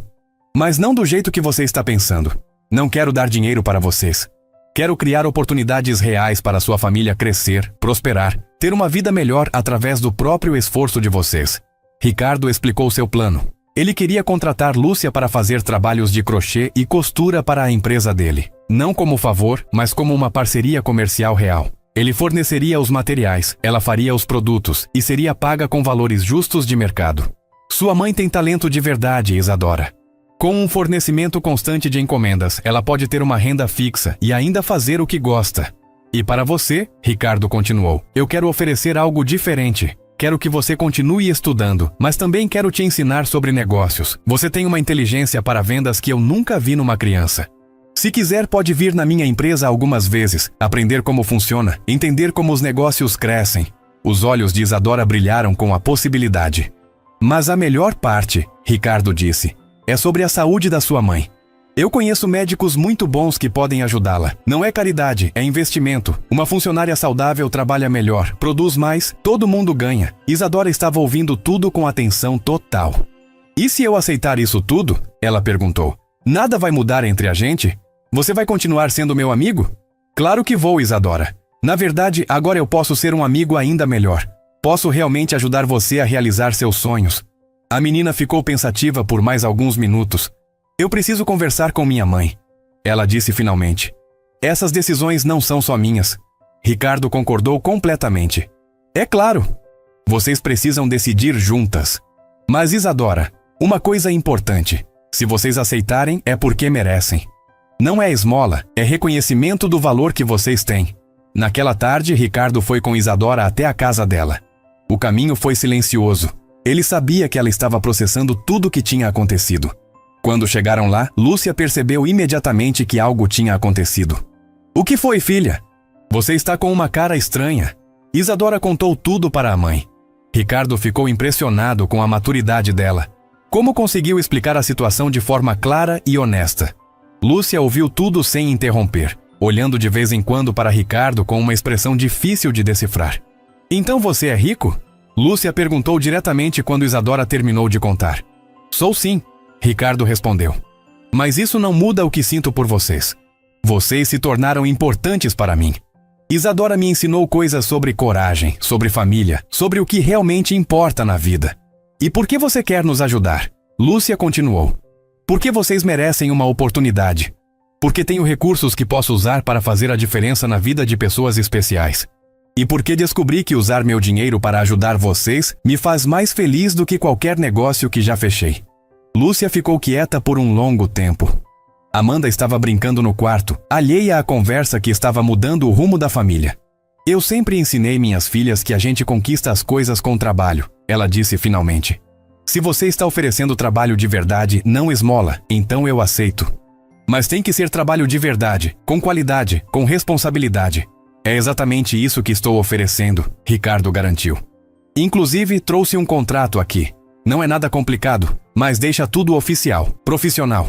Mas não do jeito que você está pensando. Não quero dar dinheiro para vocês. Quero criar oportunidades reais para sua família crescer, prosperar, ter uma vida melhor através do próprio esforço de vocês. Ricardo explicou seu plano. Ele queria contratar Lúcia para fazer trabalhos de crochê e costura para a empresa dele. Não como favor, mas como uma parceria comercial real. Ele forneceria os materiais, ela faria os produtos e seria paga com valores justos de mercado. Sua mãe tem talento de verdade, Isadora. Com um fornecimento constante de encomendas, ela pode ter uma renda fixa e ainda fazer o que gosta. E para você, Ricardo continuou, eu quero oferecer algo diferente. Quero que você continue estudando, mas também quero te ensinar sobre negócios. Você tem uma inteligência para vendas que eu nunca vi numa criança. Se quiser, pode vir na minha empresa algumas vezes, aprender como funciona, entender como os negócios crescem. Os olhos de Isadora brilharam com a possibilidade. Mas a melhor parte, Ricardo disse, é sobre a saúde da sua mãe. Eu conheço médicos muito bons que podem ajudá-la. Não é caridade, é investimento. Uma funcionária saudável trabalha melhor, produz mais, todo mundo ganha. Isadora estava ouvindo tudo com atenção total. E se eu aceitar isso tudo? Ela perguntou. Nada vai mudar entre a gente? Você vai continuar sendo meu amigo? Claro que vou, Isadora. Na verdade, agora eu posso ser um amigo ainda melhor. Posso realmente ajudar você a realizar seus sonhos. A menina ficou pensativa por mais alguns minutos. Eu preciso conversar com minha mãe. Ela disse finalmente. Essas decisões não são só minhas. Ricardo concordou completamente. É claro. Vocês precisam decidir juntas. Mas Isadora, uma coisa importante. Se vocês aceitarem, é porque merecem. Não é esmola, é reconhecimento do valor que vocês têm. Naquela tarde, Ricardo foi com Isadora até a casa dela. O caminho foi silencioso. Ele sabia que ela estava processando tudo o que tinha acontecido. Quando chegaram lá, Lúcia percebeu imediatamente que algo tinha acontecido. O que foi, filha? Você está com uma cara estranha. Isadora contou tudo para a mãe. Ricardo ficou impressionado com a maturidade dela. Como conseguiu explicar a situação de forma clara e honesta? Lúcia ouviu tudo sem interromper, olhando de vez em quando para Ricardo com uma expressão difícil de decifrar. Então você é rico? Lúcia perguntou diretamente quando Isadora terminou de contar. Sou sim. Ricardo respondeu. Mas isso não muda o que sinto por vocês. Vocês se tornaram importantes para mim. Isadora me ensinou coisas sobre coragem, sobre família, sobre o que realmente importa na vida. E por que você quer nos ajudar? Lúcia continuou. Porque vocês merecem uma oportunidade. Porque tenho recursos que posso usar para fazer a diferença na vida de pessoas especiais. E porque descobri que usar meu dinheiro para ajudar vocês me faz mais feliz do que qualquer negócio que já fechei. Lúcia ficou quieta por um longo tempo. Amanda estava brincando no quarto, alheia à conversa que estava mudando o rumo da família. Eu sempre ensinei minhas filhas que a gente conquista as coisas com trabalho, ela disse finalmente. Se você está oferecendo trabalho de verdade, não esmola, então eu aceito. Mas tem que ser trabalho de verdade, com qualidade, com responsabilidade. É exatamente isso que estou oferecendo, Ricardo garantiu. Inclusive, trouxe um contrato aqui. Não é nada complicado, mas deixa tudo oficial, profissional.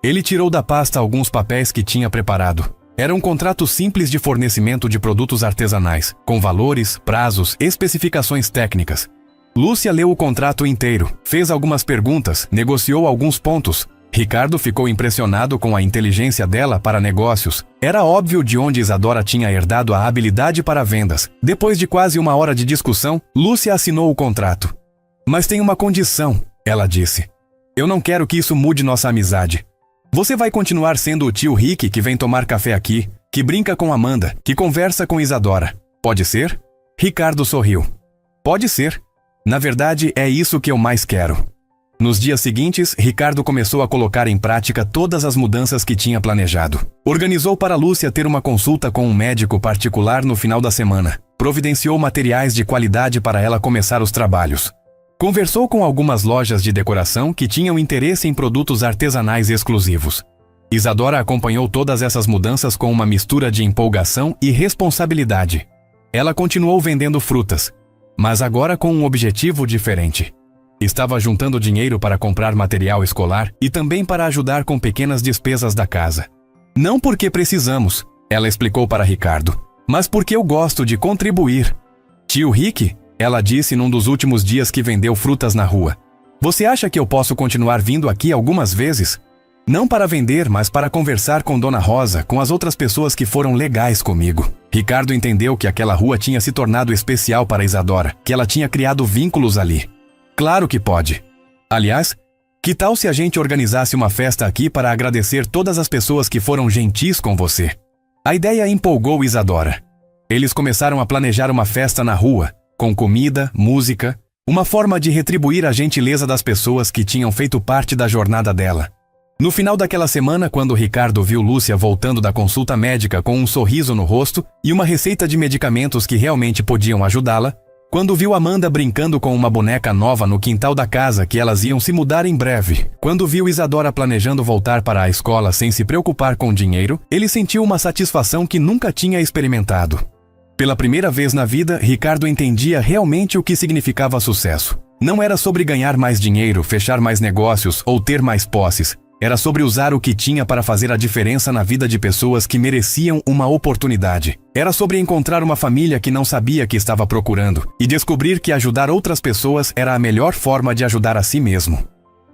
Ele tirou da pasta alguns papéis que tinha preparado. Era um contrato simples de fornecimento de produtos artesanais, com valores, prazos, especificações técnicas. Lúcia leu o contrato inteiro, fez algumas perguntas, negociou alguns pontos. Ricardo ficou impressionado com a inteligência dela para negócios. Era óbvio de onde Isadora tinha herdado a habilidade para vendas. Depois de quase uma hora de discussão, Lúcia assinou o contrato. Mas tem uma condição, ela disse. Eu não quero que isso mude nossa amizade. Você vai continuar sendo o tio Rick que vem tomar café aqui, que brinca com Amanda, que conversa com Isadora. Pode ser? Ricardo sorriu. Pode ser. Na verdade, é isso que eu mais quero. Nos dias seguintes, Ricardo começou a colocar em prática todas as mudanças que tinha planejado. Organizou para Lúcia ter uma consulta com um médico particular no final da semana. Providenciou materiais de qualidade para ela começar os trabalhos. Conversou com algumas lojas de decoração que tinham interesse em produtos artesanais exclusivos. Isadora acompanhou todas essas mudanças com uma mistura de empolgação e responsabilidade. Ela continuou vendendo frutas, mas agora com um objetivo diferente. Estava juntando dinheiro para comprar material escolar e também para ajudar com pequenas despesas da casa. Não porque precisamos, ela explicou para Ricardo, mas porque eu gosto de contribuir. Tio Rick? Ela disse num dos últimos dias que vendeu frutas na rua. Você acha que eu posso continuar vindo aqui algumas vezes? Não para vender, mas para conversar com Dona Rosa, com as outras pessoas que foram legais comigo. Ricardo entendeu que aquela rua tinha se tornado especial para Isadora, que ela tinha criado vínculos ali. Claro que pode. Aliás, Que tal se a gente organizasse uma festa aqui para agradecer todas as pessoas que foram gentis com você? A ideia empolgou Isadora. Eles começaram a planejar uma festa na rua, com comida, música, uma forma de retribuir a gentileza das pessoas que tinham feito parte da jornada dela. No final daquela semana, quando Ricardo viu Lúcia voltando da consulta médica com um sorriso no rosto e uma receita de medicamentos que realmente podiam ajudá-la, quando viu Amanda brincando com uma boneca nova no quintal da casa que elas iam se mudar em breve, quando viu Isadora planejando voltar para a escola sem se preocupar com dinheiro, ele sentiu uma satisfação que nunca tinha experimentado. Pela primeira vez na vida, Ricardo entendia realmente o que significava sucesso. Não era sobre ganhar mais dinheiro, fechar mais negócios ou ter mais posses. Era sobre usar o que tinha para fazer a diferença na vida de pessoas que mereciam uma oportunidade. Era sobre encontrar uma família que não sabia que estava procurando e descobrir que ajudar outras pessoas era a melhor forma de ajudar a si mesmo.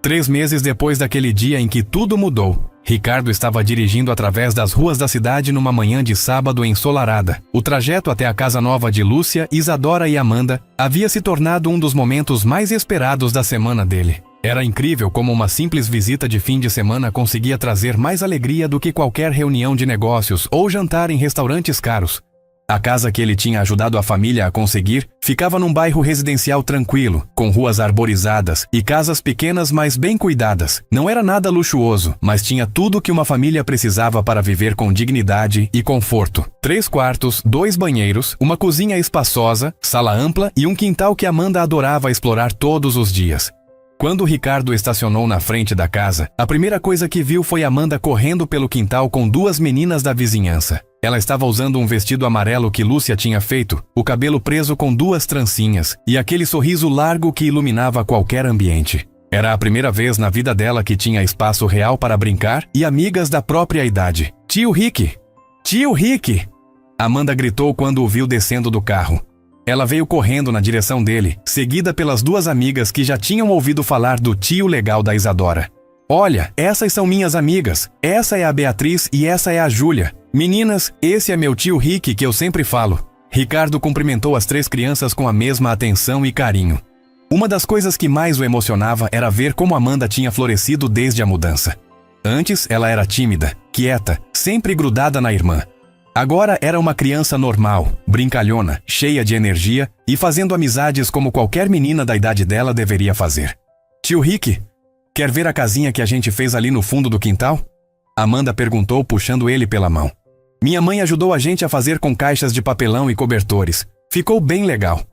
3 meses depois daquele dia em que tudo mudou, Ricardo estava dirigindo através das ruas da cidade numa manhã de sábado ensolarada. O trajeto até a casa nova de Lúcia, Isadora e Amanda havia se tornado um dos momentos mais esperados da semana dele. Era incrível como uma simples visita de fim de semana conseguia trazer mais alegria do que qualquer reunião de negócios ou jantar em restaurantes caros. A casa que ele tinha ajudado a família a conseguir ficava num bairro residencial tranquilo, com ruas arborizadas e casas pequenas mas bem cuidadas. Não era nada luxuoso, mas tinha tudo que uma família precisava para viver com dignidade e conforto. 3 quartos, 2 banheiros, uma cozinha espaçosa, sala ampla e um quintal que Amanda adorava explorar todos os dias. Quando Ricardo estacionou na frente da casa, a primeira coisa que viu foi Amanda correndo pelo quintal com 2 meninas da vizinhança. Ela estava usando um vestido amarelo que Lúcia tinha feito, o cabelo preso com 2 trancinhas e aquele sorriso largo que iluminava qualquer ambiente. Era a primeira vez na vida dela que tinha espaço real para brincar e amigas da própria idade. Tio Rick! Tio Rick! Amanda gritou quando o viu descendo do carro. Ela veio correndo na direção dele, seguida pelas 2 amigas que já tinham ouvido falar do tio legal da Isadora. Olha, essas são minhas amigas. Essa é a Beatriz e essa é a Júlia. Meninas, esse é meu tio Rick que eu sempre falo. Ricardo cumprimentou as 3 crianças com a mesma atenção e carinho. Uma das coisas que mais o emocionava era ver como Amanda tinha florescido desde a mudança. Antes, ela era tímida, quieta, sempre grudada na irmã. Agora era uma criança normal, brincalhona, cheia de energia e fazendo amizades como qualquer menina da idade dela deveria fazer. Tio Rick, quer ver a casinha que a gente fez ali no fundo do quintal? Amanda perguntou puxando ele pela mão. Minha mãe ajudou a gente a fazer com caixas de papelão e cobertores. Ficou bem legal.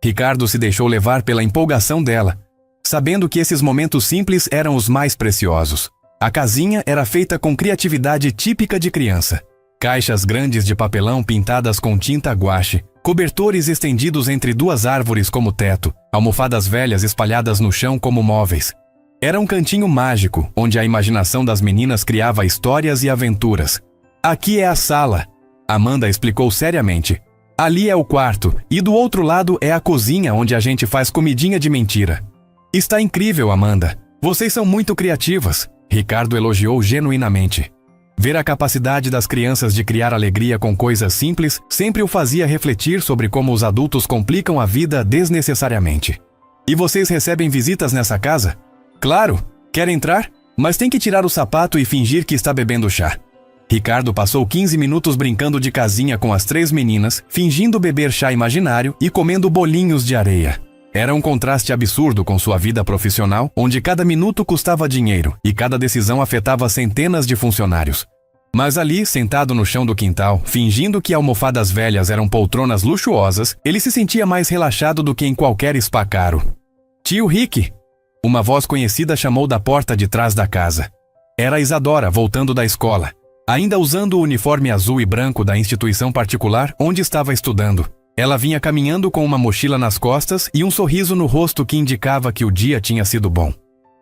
Ricardo se deixou levar pela empolgação dela, sabendo que esses momentos simples eram os mais preciosos. A casinha era feita com criatividade típica de criança. Caixas grandes de papelão pintadas com tinta guache, cobertores estendidos entre 2 árvores como teto, almofadas velhas espalhadas no chão como móveis. Era um cantinho mágico, onde a imaginação das meninas criava histórias e aventuras. Aqui é a sala, Amanda explicou seriamente. Ali é o quarto, e do outro lado é a cozinha onde a gente faz comidinha de mentira. Está incrível, Amanda. Vocês são muito criativas, Ricardo elogiou genuinamente. Ver a capacidade das crianças de criar alegria com coisas simples sempre o fazia refletir sobre como os adultos complicam a vida desnecessariamente. E vocês recebem visitas nessa casa? Claro! Quer entrar? Mas tem que tirar o sapato e fingir que está bebendo chá. Ricardo passou 15 minutos brincando de casinha com as 3 meninas, fingindo beber chá imaginário e comendo bolinhos de areia. Era um contraste absurdo com sua vida profissional, onde cada minuto custava dinheiro e cada decisão afetava centenas de funcionários. Mas ali, sentado no chão do quintal, fingindo que almofadas velhas eram poltronas luxuosas, ele se sentia mais relaxado do que em qualquer spa caro. Tio Rick! Uma voz conhecida chamou da porta de trás da casa. Era Isadora, voltando da escola, ainda usando o uniforme azul e branco da instituição particular onde estava estudando. Ela vinha caminhando com uma mochila nas costas e um sorriso no rosto que indicava que o dia tinha sido bom.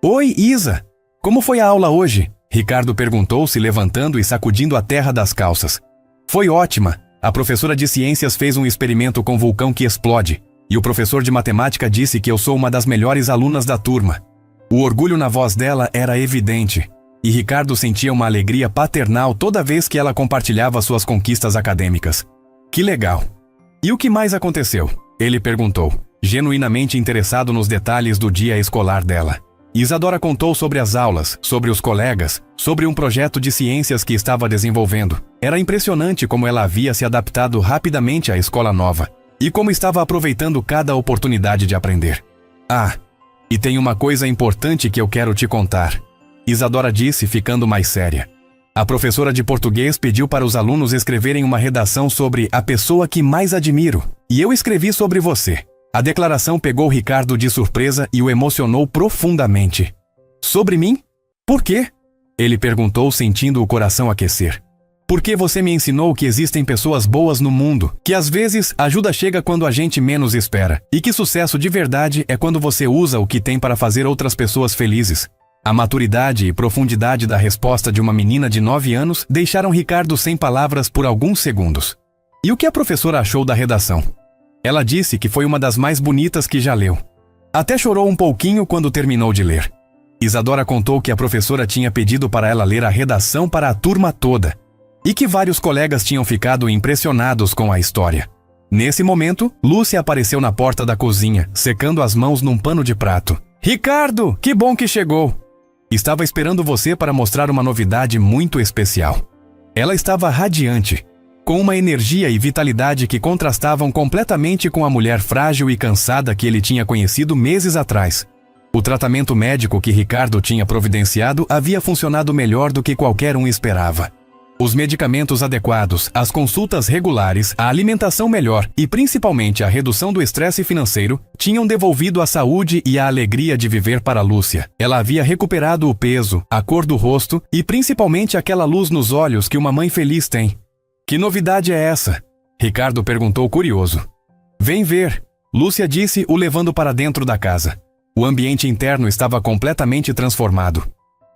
Oi, Isa! Como foi a aula hoje? Ricardo perguntou, se levantando e sacudindo a terra das calças. Foi ótima. A professora de ciências fez um experimento com vulcão que explode, e o professor de matemática disse que eu sou uma das melhores alunas da turma. O orgulho na voz dela era evidente, e Ricardo sentia uma alegria paternal toda vez que ela compartilhava suas conquistas acadêmicas. Que legal! E o que mais aconteceu? Ele perguntou, genuinamente interessado nos detalhes do dia escolar dela. Isadora contou sobre as aulas, sobre os colegas, sobre um projeto de ciências que estava desenvolvendo. Era impressionante como ela havia se adaptado rapidamente à escola nova e como estava aproveitando cada oportunidade de aprender. Ah, e tem uma coisa importante que eu quero te contar, Isadora disse, ficando mais séria. A professora de português pediu para os alunos escreverem uma redação sobre a pessoa que mais admiro, e eu escrevi sobre você. A declaração pegou Ricardo de surpresa e o emocionou profundamente. Sobre mim? Por quê? Ele perguntou, sentindo o coração aquecer. Porque você me ensinou que existem pessoas boas no mundo, que às vezes a ajuda chega quando a gente menos espera, e que sucesso de verdade é quando você usa o que tem para fazer outras pessoas felizes. A maturidade e profundidade da resposta de uma menina de 9 anos deixaram Ricardo sem palavras por alguns segundos. E o que a professora achou da redação? Ela disse que foi uma das mais bonitas que já leu. Até chorou um pouquinho quando terminou de ler. Isadora contou que a professora tinha pedido para ela ler a redação para a turma toda e que vários colegas tinham ficado impressionados com a história. Nesse momento, Lúcia apareceu na porta da cozinha, secando as mãos num pano de prato. Ricardo, que bom que chegou! Estava esperando você para mostrar uma novidade muito especial. Ela estava radiante, com uma energia e vitalidade que contrastavam completamente com a mulher frágil e cansada que ele tinha conhecido meses atrás. O tratamento médico que Ricardo tinha providenciado havia funcionado melhor do que qualquer um esperava. Os medicamentos adequados, as consultas regulares, a alimentação melhor e principalmente a redução do estresse financeiro tinham devolvido a saúde e a alegria de viver para Lúcia. Ela havia recuperado o peso, a cor do rosto e principalmente aquela luz nos olhos que uma mãe feliz tem. Que novidade é essa? Ricardo perguntou curioso. Vem ver, Lúcia disse, o levando para dentro da casa. O ambiente interno estava completamente transformado.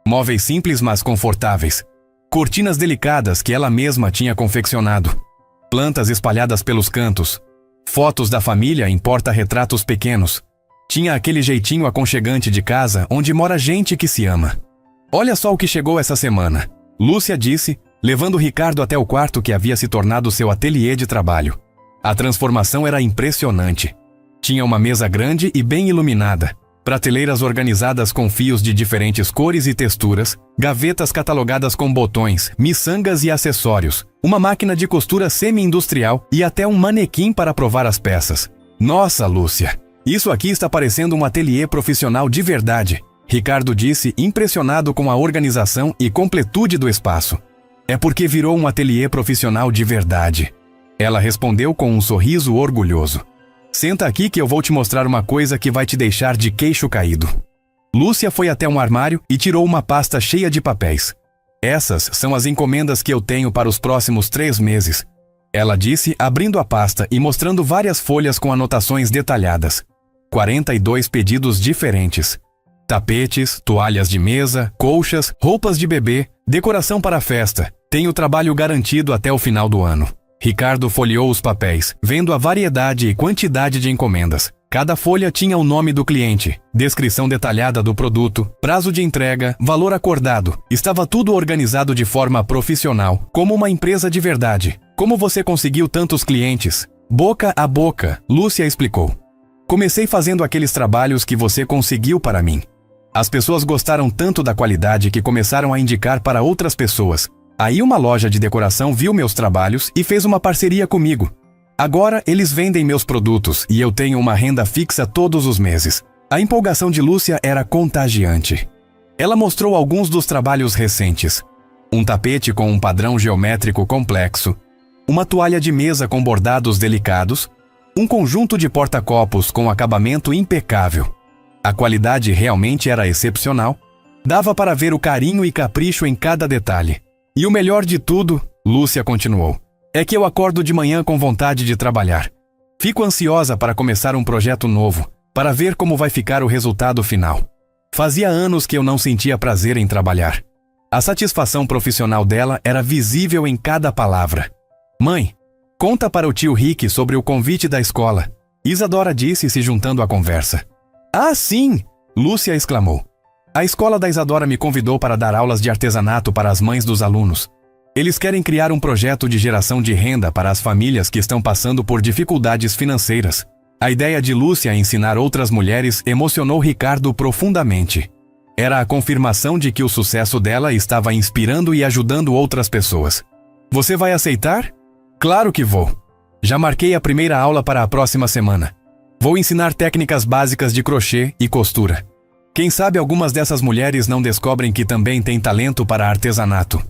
Móveis simples, mas confortáveis. Cortinas delicadas que ela mesma tinha confeccionado. Plantas espalhadas pelos cantos. Fotos da família em porta-retratos pequenos. Tinha aquele jeitinho aconchegante de casa onde mora gente que se ama. Olha só o que chegou essa semana, Lúcia disse, levando Ricardo até o quarto que havia se tornado seu ateliê de trabalho. A transformação era impressionante. Tinha uma mesa grande e bem iluminada, prateleiras organizadas com fios de diferentes cores e texturas, gavetas catalogadas com botões, miçangas e acessórios, uma máquina de costura semi-industrial e até um manequim para provar as peças. Nossa, Lúcia, isso aqui está parecendo um ateliê profissional de verdade, Ricardo disse, impressionado com a organização e completude do espaço. É porque virou um ateliê profissional de verdade. Ela respondeu com um sorriso orgulhoso. Senta aqui que eu vou te mostrar uma coisa que vai te deixar de queixo caído. Lúcia foi até um armário e tirou uma pasta cheia de papéis. Essas são as encomendas que eu tenho para os próximos 3 meses. Ela disse, abrindo a pasta e mostrando várias folhas com anotações detalhadas. 42 pedidos diferentes. Tapetes, toalhas de mesa, colchas, roupas de bebê, decoração para a festa. Tenho trabalho garantido até o final do ano. Ricardo folheou os papéis, vendo a variedade e quantidade de encomendas. Cada folha tinha o nome do cliente, descrição detalhada do produto, prazo de entrega, valor acordado. Estava tudo organizado de forma profissional, como uma empresa de verdade. Como você conseguiu tantos clientes? Boca a boca, Lúcia explicou. Comecei fazendo aqueles trabalhos que você conseguiu para mim. As pessoas gostaram tanto da qualidade que começaram a indicar para outras pessoas. Aí uma loja de decoração viu meus trabalhos e fez uma parceria comigo. Agora eles vendem meus produtos e eu tenho uma renda fixa todos os meses. A empolgação de Lúcia era contagiante. Ela mostrou alguns dos trabalhos recentes. Um tapete com um padrão geométrico complexo, uma toalha de mesa com bordados delicados, um conjunto de porta-copos com acabamento impecável. A qualidade realmente era excepcional. Dava para ver o carinho e capricho em cada detalhe. E o melhor de tudo, Lúcia continuou, é que eu acordo de manhã com vontade de trabalhar. Fico ansiosa para começar um projeto novo, para ver como vai ficar o resultado final. Fazia anos que eu não sentia prazer em trabalhar. A satisfação profissional dela era visível em cada palavra. Mãe, conta para o tio Rick sobre o convite da escola, Isadora disse, se juntando à conversa. Ah, sim! Lúcia exclamou. A escola da Isadora me convidou para dar aulas de artesanato para as mães dos alunos. Eles querem criar um projeto de geração de renda para as famílias que estão passando por dificuldades financeiras. A ideia de Lúcia em ensinar outras mulheres emocionou Ricardo profundamente. Era a confirmação de que o sucesso dela estava inspirando e ajudando outras pessoas. Você vai aceitar? Claro que vou. Já marquei a primeira aula para a próxima semana. Vou ensinar técnicas básicas de crochê e costura. Quem sabe algumas dessas mulheres não descobrem que também têm talento para artesanato.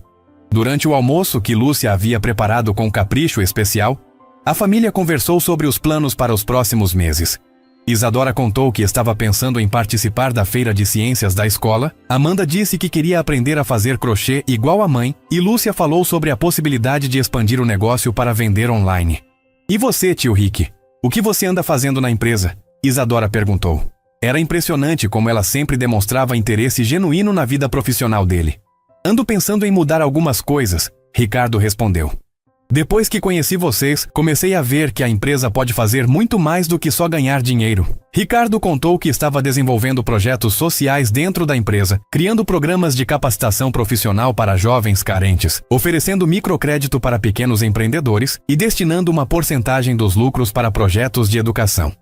Durante o almoço que Lúcia havia preparado com capricho especial, a família conversou sobre os planos para os próximos meses. Isadora contou que estava pensando em participar da feira de ciências da escola, Amanda disse que queria aprender a fazer crochê igual a mãe e Lúcia falou sobre a possibilidade de expandir o negócio para vender online. E você, tio Rick? O que você anda fazendo na empresa? Isadora perguntou. Era impressionante como ela sempre demonstrava interesse genuíno na vida profissional dele. Ando pensando em mudar algumas coisas, Ricardo respondeu. Depois que conheci vocês, comecei a ver que a empresa pode fazer muito mais do que só ganhar dinheiro. Ricardo contou que estava desenvolvendo projetos sociais dentro da empresa, criando programas de capacitação profissional para jovens carentes, oferecendo microcrédito para pequenos empreendedores e destinando uma porcentagem dos lucros para projetos de educação.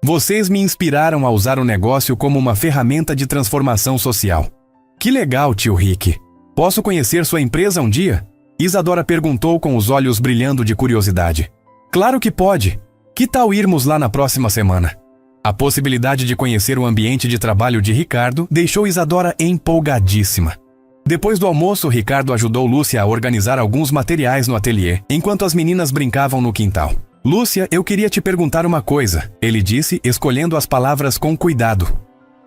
Vocês me inspiraram a usar o negócio como uma ferramenta de transformação social. Que legal, tio Rick. Posso conhecer sua empresa um dia? Isadora perguntou com os olhos brilhando de curiosidade. Claro que pode. Que tal irmos lá na próxima semana? A possibilidade de conhecer o ambiente de trabalho de Ricardo deixou Isadora empolgadíssima. Depois do almoço, Ricardo ajudou Lúcia a organizar alguns materiais no ateliê, enquanto as meninas brincavam no quintal. Lúcia, eu queria te perguntar uma coisa, ele disse, escolhendo as palavras com cuidado.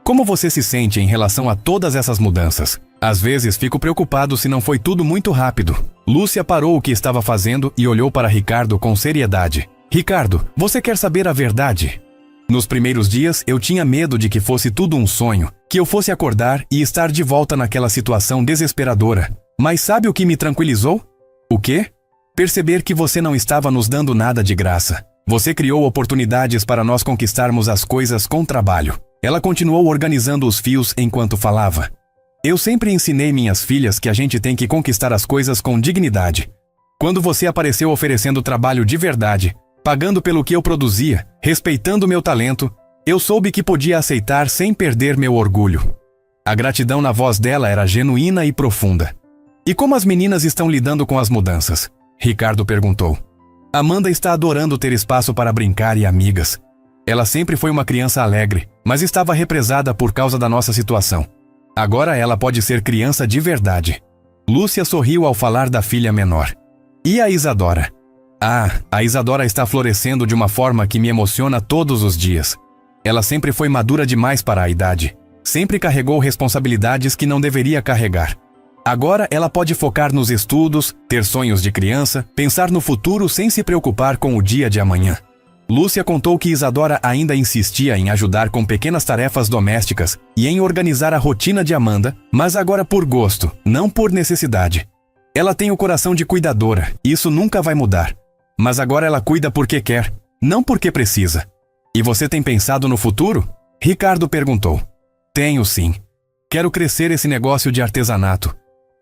Como você se sente em relação a todas essas mudanças? Às vezes fico preocupado se não foi tudo muito rápido. Lúcia parou o que estava fazendo e olhou para Ricardo com seriedade. Ricardo, você quer saber a verdade? Nos primeiros dias eu tinha medo de que fosse tudo um sonho, que eu fosse acordar e estar de volta naquela situação desesperadora. Mas sabe o que me tranquilizou? O quê? Perceber que você não estava nos dando nada de graça. Você criou oportunidades para nós conquistarmos as coisas com trabalho. Ela continuou organizando os fios enquanto falava. Eu sempre ensinei minhas filhas que a gente tem que conquistar as coisas com dignidade. Quando você apareceu oferecendo trabalho de verdade, pagando pelo que eu produzia, respeitando meu talento, eu soube que podia aceitar sem perder meu orgulho. A gratidão na voz dela era genuína e profunda. E como as meninas estão lidando com as mudanças? Ricardo perguntou. Amanda está adorando ter espaço para brincar e amigas. Ela sempre foi uma criança alegre, mas estava represada por causa da nossa situação. Agora ela pode ser criança de verdade. Lúcia sorriu ao falar da filha menor. E a Isadora? A Isadora está florescendo de uma forma que me emociona todos os dias. Ela sempre foi madura demais para a idade. Sempre carregou responsabilidades que não deveria carregar. Agora ela pode focar nos estudos, ter sonhos de criança, pensar no futuro sem se preocupar com o dia de amanhã. Lúcia contou que Isadora ainda insistia em ajudar com pequenas tarefas domésticas e em organizar a rotina de Amanda, mas agora por gosto, não por necessidade. Ela tem o coração de cuidadora, e isso nunca vai mudar. Mas agora ela cuida porque quer, não porque precisa. E você tem pensado no futuro? Ricardo perguntou. Tenho sim. Quero crescer esse negócio de artesanato.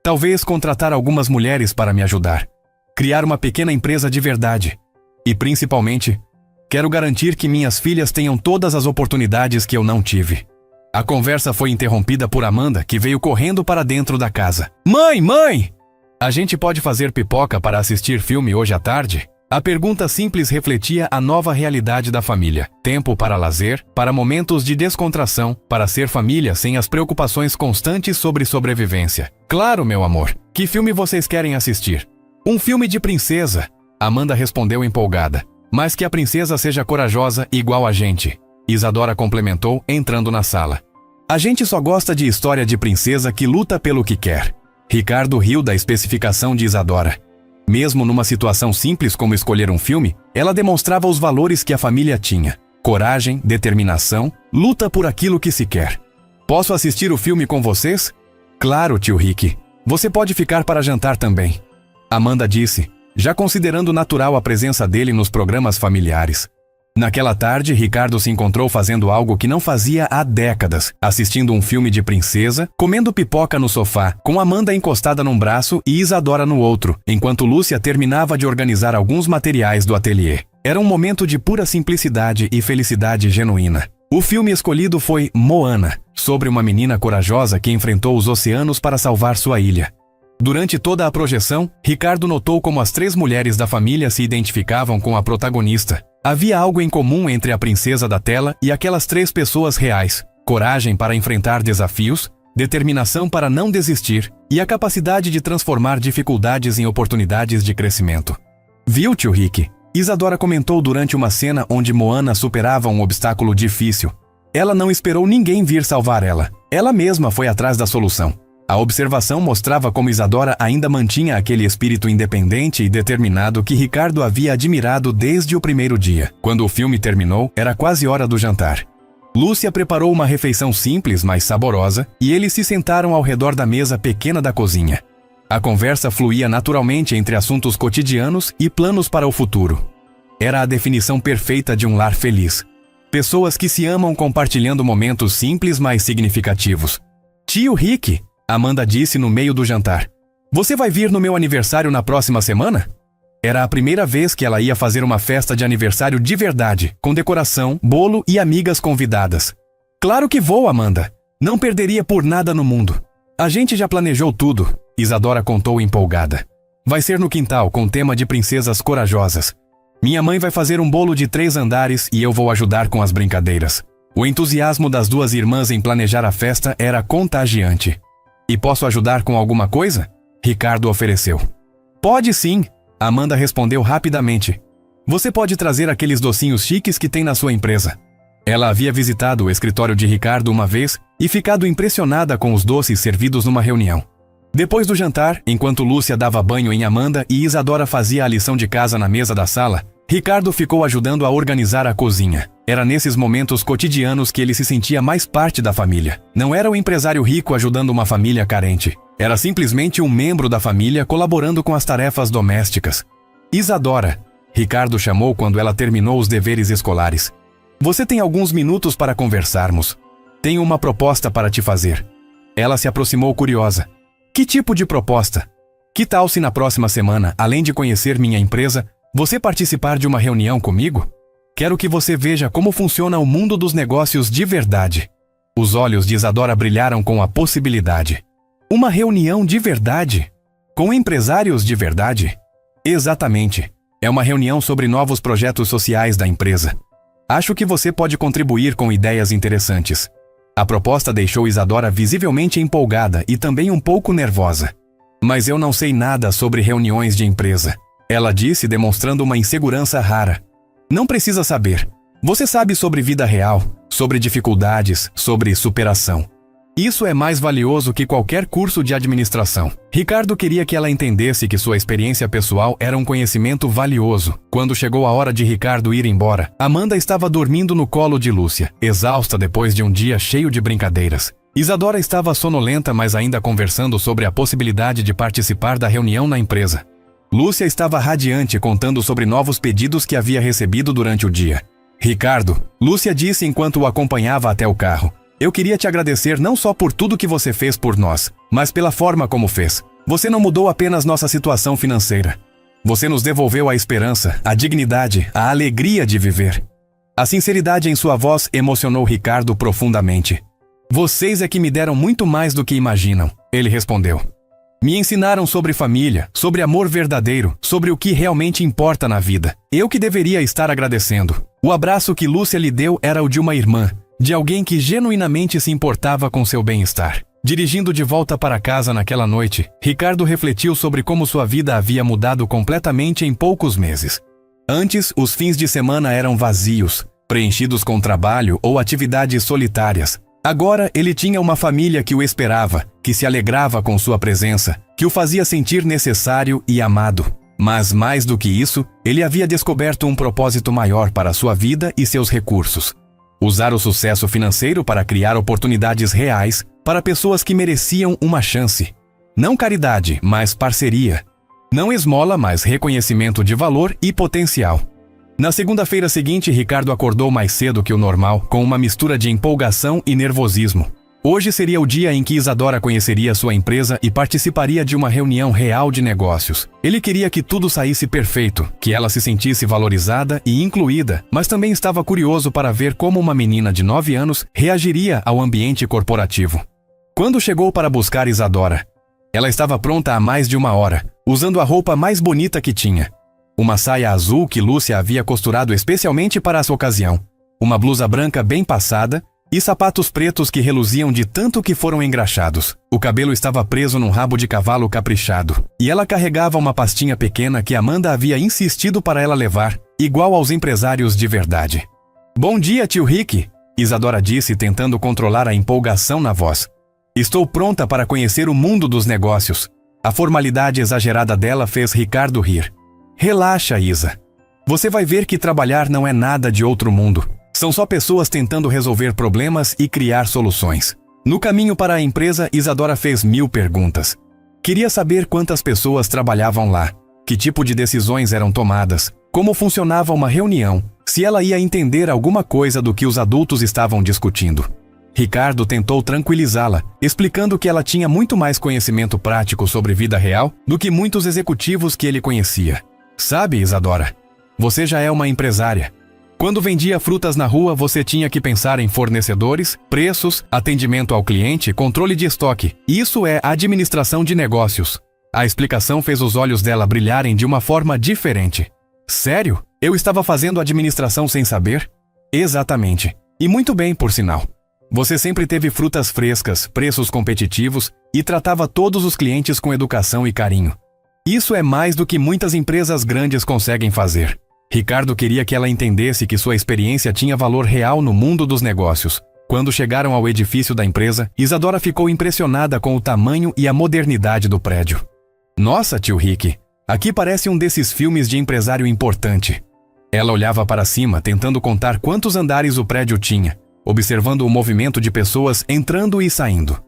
Talvez contratar algumas mulheres para me ajudar. Criar uma pequena empresa de verdade. E principalmente, quero garantir que minhas filhas tenham todas as oportunidades que eu não tive. A conversa foi interrompida por Amanda, que veio correndo para dentro da casa. Mãe! A gente pode fazer pipoca para assistir filme hoje à tarde? A pergunta simples refletia a nova realidade da família. Tempo para lazer, para momentos de descontração, para ser família sem as preocupações constantes sobre sobrevivência. Claro, meu amor. Que filme vocês querem assistir? Um filme de princesa, Amanda respondeu empolgada. Mas que a princesa seja corajosa igual a gente, Isadora complementou, entrando na sala. A gente só gosta de história de princesa que luta pelo que quer. Ricardo riu da especificação de Isadora. Mesmo numa situação simples como escolher um filme, ela demonstrava os valores que a família tinha. Coragem, determinação, luta por aquilo que se quer. Posso assistir o filme com vocês? Claro, tio Rick. Você pode ficar para jantar também. Amanda disse, já considerando natural a presença dele nos programas familiares. Naquela tarde, Ricardo se encontrou fazendo algo que não fazia há décadas, assistindo um filme de princesa, comendo pipoca no sofá, com Amanda encostada num braço e Isadora no outro, enquanto Lúcia terminava de organizar alguns materiais do ateliê. Era um momento de pura simplicidade e felicidade genuína. O filme escolhido foi Moana, sobre uma menina corajosa que enfrentou os oceanos para salvar sua ilha. Durante toda a projeção, Ricardo notou como as 3 mulheres da família se identificavam com a protagonista. Havia algo em comum entre a princesa da tela e aquelas 3 pessoas reais: coragem para enfrentar desafios, determinação para não desistir e a capacidade de transformar dificuldades em oportunidades de crescimento. Viu, tio Rick? Isadora comentou durante uma cena onde Moana superava um obstáculo difícil. Ela não esperou ninguém vir salvar ela. Ela mesma foi atrás da solução. A observação mostrava como Isadora ainda mantinha aquele espírito independente e determinado que Ricardo havia admirado desde o primeiro dia. Quando o filme terminou, era quase hora do jantar. Lúcia preparou uma refeição simples, mas saborosa, e eles se sentaram ao redor da mesa pequena da cozinha. A conversa fluía naturalmente entre assuntos cotidianos e planos para o futuro. Era a definição perfeita de um lar feliz. Pessoas que se amam compartilhando momentos simples, mas significativos. Tio Rick, Amanda disse no meio do jantar. Você vai vir no meu aniversário na próxima semana? Era a primeira vez que ela ia fazer uma festa de aniversário de verdade, com decoração, bolo e amigas convidadas. Claro que vou, Amanda. Não perderia por nada no mundo. A gente já planejou tudo, Isadora contou empolgada. Vai ser no quintal, com tema de princesas corajosas. Minha mãe vai fazer um bolo de 3 andares e eu vou ajudar com as brincadeiras. O entusiasmo das 2 irmãs em planejar a festa era contagiante. E posso ajudar com alguma coisa? Ricardo ofereceu. Pode sim, Amanda respondeu rapidamente. Você pode trazer aqueles docinhos chiques que tem na sua empresa. Ela havia visitado o escritório de Ricardo uma vez e ficado impressionada com os doces servidos numa reunião. Depois do jantar, enquanto Lúcia dava banho em Amanda e Isadora fazia a lição de casa na mesa da sala, Ricardo ficou ajudando a organizar a cozinha. Era nesses momentos cotidianos que ele se sentia mais parte da família. Não era um empresário rico ajudando uma família carente. Era simplesmente um membro da família colaborando com as tarefas domésticas. Isadora, Ricardo chamou quando ela terminou os deveres escolares. Você tem alguns minutos para conversarmos. Tenho uma proposta para te fazer. Ela se aproximou curiosa. Que tipo de proposta? Que tal se na próxima semana, além de conhecer minha empresa, você participar de uma reunião comigo? Quero que você veja como funciona o mundo dos negócios de verdade. Os olhos de Isadora brilharam com a possibilidade. Uma reunião de verdade? Com empresários de verdade? Exatamente. É uma reunião sobre novos projetos sociais da empresa. Acho que você pode contribuir com ideias interessantes. A proposta deixou Isadora visivelmente empolgada e também um pouco nervosa. Mas eu não sei nada sobre reuniões de empresa, ela disse, demonstrando uma insegurança rara. Não precisa saber. Você sabe sobre vida real, sobre dificuldades, sobre superação. Isso é mais valioso que qualquer curso de administração. Ricardo queria que ela entendesse que sua experiência pessoal era um conhecimento valioso. Quando chegou a hora de Ricardo ir embora, Amanda estava dormindo no colo de Lúcia, exausta depois de um dia cheio de brincadeiras. Isadora estava sonolenta, mas ainda conversando sobre a possibilidade de participar da reunião na empresa. Lúcia estava radiante, contando sobre novos pedidos que havia recebido durante o dia. Ricardo, Lúcia disse enquanto o acompanhava até o carro. Eu queria te agradecer não só por tudo que você fez por nós, mas pela forma como fez. Você não mudou apenas nossa situação financeira. Você nos devolveu a esperança, a dignidade, a alegria de viver. A sinceridade em sua voz emocionou Ricardo profundamente. Vocês é que me deram muito mais do que imaginam, ele respondeu. Me ensinaram sobre família, sobre amor verdadeiro, sobre o que realmente importa na vida. Eu que deveria estar agradecendo. O abraço que Lúcia lhe deu era o de uma irmã, de alguém que genuinamente se importava com seu bem-estar. Dirigindo de volta para casa naquela noite, Ricardo refletiu sobre como sua vida havia mudado completamente em poucos meses. Antes, os fins de semana eram vazios, preenchidos com trabalho ou atividades solitárias. Agora, ele tinha uma família que o esperava, que se alegrava com sua presença, que o fazia sentir necessário e amado. Mas, mais do que isso, ele havia descoberto um propósito maior para sua vida e seus recursos. Usar o sucesso financeiro para criar oportunidades reais para pessoas que mereciam uma chance. Não caridade, mas parceria. Não esmola, mas reconhecimento de valor e potencial. Na segunda-feira seguinte, Ricardo acordou mais cedo que o normal, com uma mistura de empolgação e nervosismo. Hoje seria o dia em que Isadora conheceria sua empresa e participaria de uma reunião real de negócios. Ele queria que tudo saísse perfeito, que ela se sentisse valorizada e incluída, mas também estava curioso para ver como uma menina de 9 anos reagiria ao ambiente corporativo. Quando chegou para buscar Isadora, ela estava pronta há mais de 1 hora, usando a roupa mais bonita que tinha. Uma saia azul que Lúcia havia costurado especialmente para essa ocasião, uma blusa branca bem passada e sapatos pretos que reluziam de tanto que foram engraxados. O cabelo estava preso num rabo de cavalo caprichado, e ela carregava uma pastinha pequena que Amanda havia insistido para ela levar, igual aos empresários de verdade. "Bom dia, tio Rick", Isadora disse, tentando controlar a empolgação na voz. "Estou pronta para conhecer o mundo dos negócios." A formalidade exagerada dela fez Ricardo rir. "Relaxa, Isa. Você vai ver que trabalhar não é nada de outro mundo. São só pessoas tentando resolver problemas e criar soluções." No caminho para a empresa, Isadora fez 1000 perguntas. Queria saber quantas pessoas trabalhavam lá, que tipo de decisões eram tomadas, como funcionava uma reunião, se ela ia entender alguma coisa do que os adultos estavam discutindo. Ricardo tentou tranquilizá-la, explicando que ela tinha muito mais conhecimento prático sobre vida real do que muitos executivos que ele conhecia. "Sabe, Isadora, você já é uma empresária. Quando vendia frutas na rua, você tinha que pensar em fornecedores, preços, atendimento ao cliente, controle de estoque. Isso é administração de negócios." A explicação fez os olhos dela brilharem de uma forma diferente. "Sério? Eu estava fazendo administração sem saber?" "Exatamente. E muito bem, por sinal. Você sempre teve frutas frescas, preços competitivos e tratava todos os clientes com educação e carinho. Isso é mais do que muitas empresas grandes conseguem fazer." Ricardo queria que ela entendesse que sua experiência tinha valor real no mundo dos negócios. Quando chegaram ao edifício da empresa, Isadora ficou impressionada com o tamanho e a modernidade do prédio. "Nossa, tio Rick, aqui parece um desses filmes de empresário importante." Ela olhava para cima, tentando contar quantos andares o prédio tinha, observando o movimento de pessoas entrando e saindo.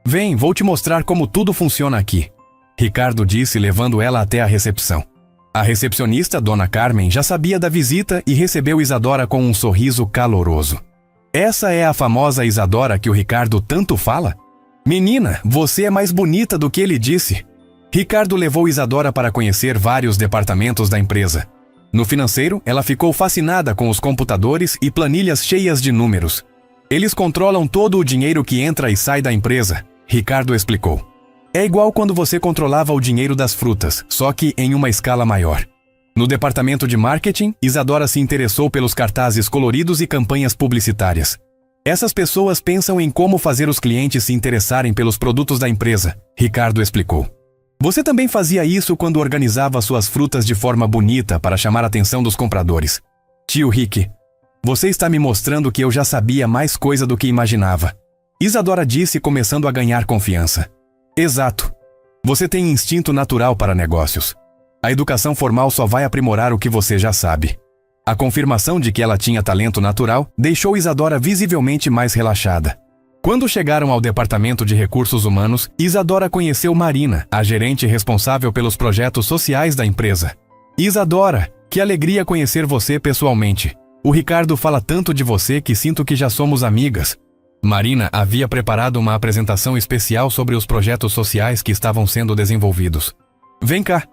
"Vem, vou te mostrar como tudo funciona aqui", Ricardo disse, levando ela até a recepção. A recepcionista, Dona Carmen, já sabia da visita e recebeu Isadora com um sorriso caloroso. "Essa é a famosa Isadora que o Ricardo tanto fala? Menina, você é mais bonita do que ele disse." Ricardo levou Isadora para conhecer vários departamentos da empresa. No financeiro, ela ficou fascinada com os computadores e planilhas cheias de números. "Eles controlam todo o dinheiro que entra e sai da empresa", Ricardo explicou. "É igual quando você controlava o dinheiro das frutas, só que em uma escala maior." No departamento de marketing, Isadora se interessou pelos cartazes coloridos e campanhas publicitárias. "Essas pessoas pensam em como fazer os clientes se interessarem pelos produtos da empresa", Ricardo explicou. "Você também fazia isso quando organizava suas frutas de forma bonita para chamar a atenção dos compradores." "Tio Rick, você está me mostrando que eu já sabia mais coisa do que imaginava", Isadora disse, começando a ganhar confiança. "Exato. Você tem instinto natural para negócios. A educação formal só vai aprimorar o que você já sabe." A confirmação de que ela tinha talento natural deixou Isadora visivelmente mais relaxada. Quando chegaram ao departamento de recursos humanos, Isadora conheceu Marina, a gerente responsável pelos projetos sociais da empresa. "Isadora, que alegria conhecer você pessoalmente. O Ricardo fala tanto de você que sinto que já somos amigas." Marina havia preparado uma apresentação especial sobre os projetos sociais que estavam sendo desenvolvidos. "Vem cá,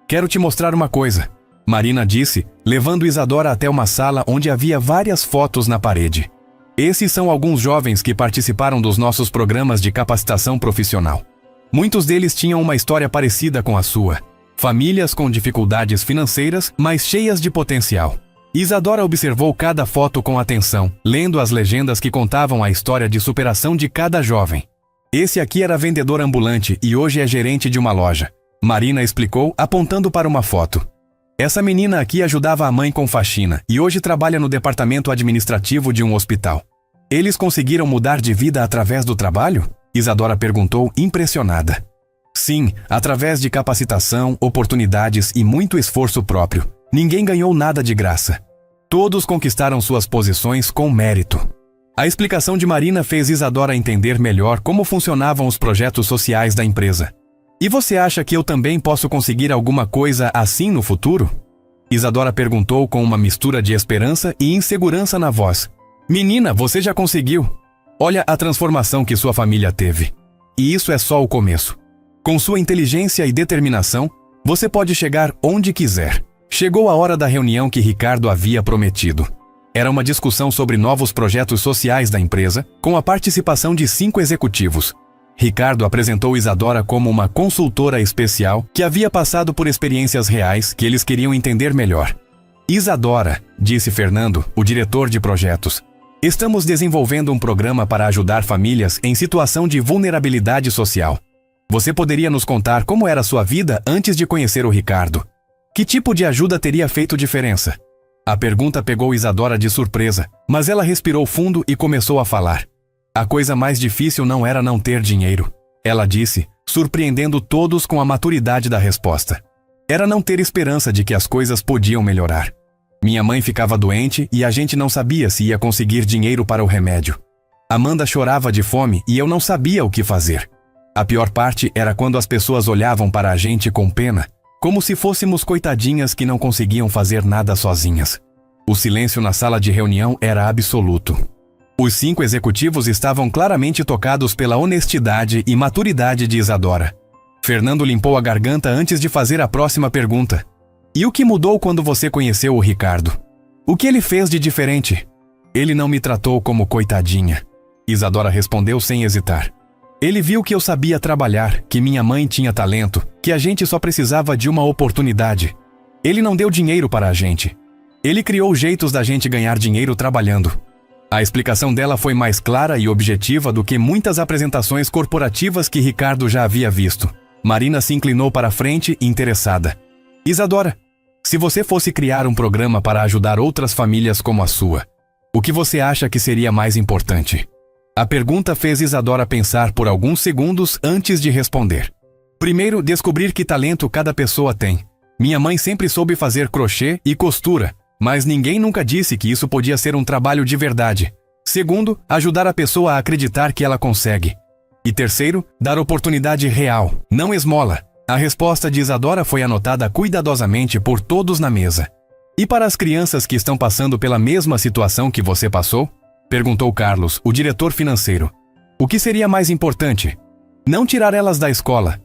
quero te mostrar uma coisa", Marina disse, levando Isadora até uma sala onde havia várias fotos na parede. "Esses são alguns jovens que participaram dos nossos programas de capacitação profissional. Muitos deles tinham uma história parecida com a sua. Famílias com dificuldades financeiras, mas cheias de potencial." Isadora observou cada foto com atenção, lendo as legendas que contavam a história de superação de cada jovem. "Esse aqui era vendedor ambulante e hoje é gerente de uma loja", Marina explicou, apontando para uma foto. "Essa menina aqui ajudava a mãe com faxina e hoje trabalha no departamento administrativo de um hospital." "Eles conseguiram mudar de vida através do trabalho?" Isadora perguntou, impressionada. "Sim, através de capacitação, oportunidades e muito esforço próprio. Ninguém ganhou nada de graça. Todos conquistaram suas posições com mérito." A explicação de Marina fez Isadora entender melhor como funcionavam os projetos sociais da empresa. "E você acha que eu também posso conseguir alguma coisa assim no futuro?" Isadora perguntou com uma mistura de esperança e insegurança na voz. "Menina, você já conseguiu." Olha a transformação que sua família teve. E isso é só o começo. Com sua inteligência e determinação, você pode chegar onde quiser. Chegou a hora da reunião que Ricardo havia prometido. Era uma discussão sobre novos projetos sociais da empresa, com a participação de 5 executivos. Ricardo apresentou Isadora como uma consultora especial que havia passado por experiências reais que eles queriam entender melhor. Isadora, disse Fernando, o diretor de projetos, estamos desenvolvendo um programa para ajudar famílias em situação de vulnerabilidade social. Você poderia nos contar como era sua vida antes de conhecer o Ricardo? Que tipo de ajuda teria feito diferença? A pergunta pegou Isadora de surpresa, mas ela respirou fundo e começou a falar. A coisa mais difícil não era não ter dinheiro, ela disse, surpreendendo todos com a maturidade da resposta. Era não ter esperança de que as coisas podiam melhorar. Minha mãe ficava doente e a gente não sabia se ia conseguir dinheiro para o remédio. Amanda chorava de fome e eu não sabia o que fazer. A pior parte era quando as pessoas olhavam para a gente com pena, como se fôssemos coitadinhas que não conseguiam fazer nada sozinhas. O silêncio na sala de reunião era absoluto. Os 5 executivos estavam claramente tocados pela honestidade e maturidade de Isadora. Fernando limpou a garganta antes de fazer a próxima pergunta. E o que mudou quando você conheceu o Ricardo? O que ele fez de diferente? Ele não me tratou como coitadinha. Isadora respondeu sem hesitar. Ele viu que eu sabia trabalhar, que minha mãe tinha talento, que a gente só precisava de uma oportunidade. Ele não deu dinheiro para a gente. Ele criou jeitos da gente ganhar dinheiro trabalhando. A explicação dela foi mais clara e objetiva do que muitas apresentações corporativas que Ricardo já havia visto. Marina se inclinou para a frente, interessada. Isadora, se você fosse criar um programa para ajudar outras famílias como a sua, o que você acha que seria mais importante? A pergunta fez Isadora pensar por alguns segundos antes de responder. Primeiro, descobrir que talento cada pessoa tem. Minha mãe sempre soube fazer crochê e costura, mas ninguém nunca disse que isso podia ser um trabalho de verdade. Segundo, ajudar a pessoa a acreditar que ela consegue. E terceiro, dar oportunidade real, não esmola. A resposta de Isadora foi anotada cuidadosamente por todos na mesa. E para as crianças que estão passando pela mesma situação que você passou? Perguntou Carlos, o diretor financeiro. O que seria mais importante? Não tirar elas da escola.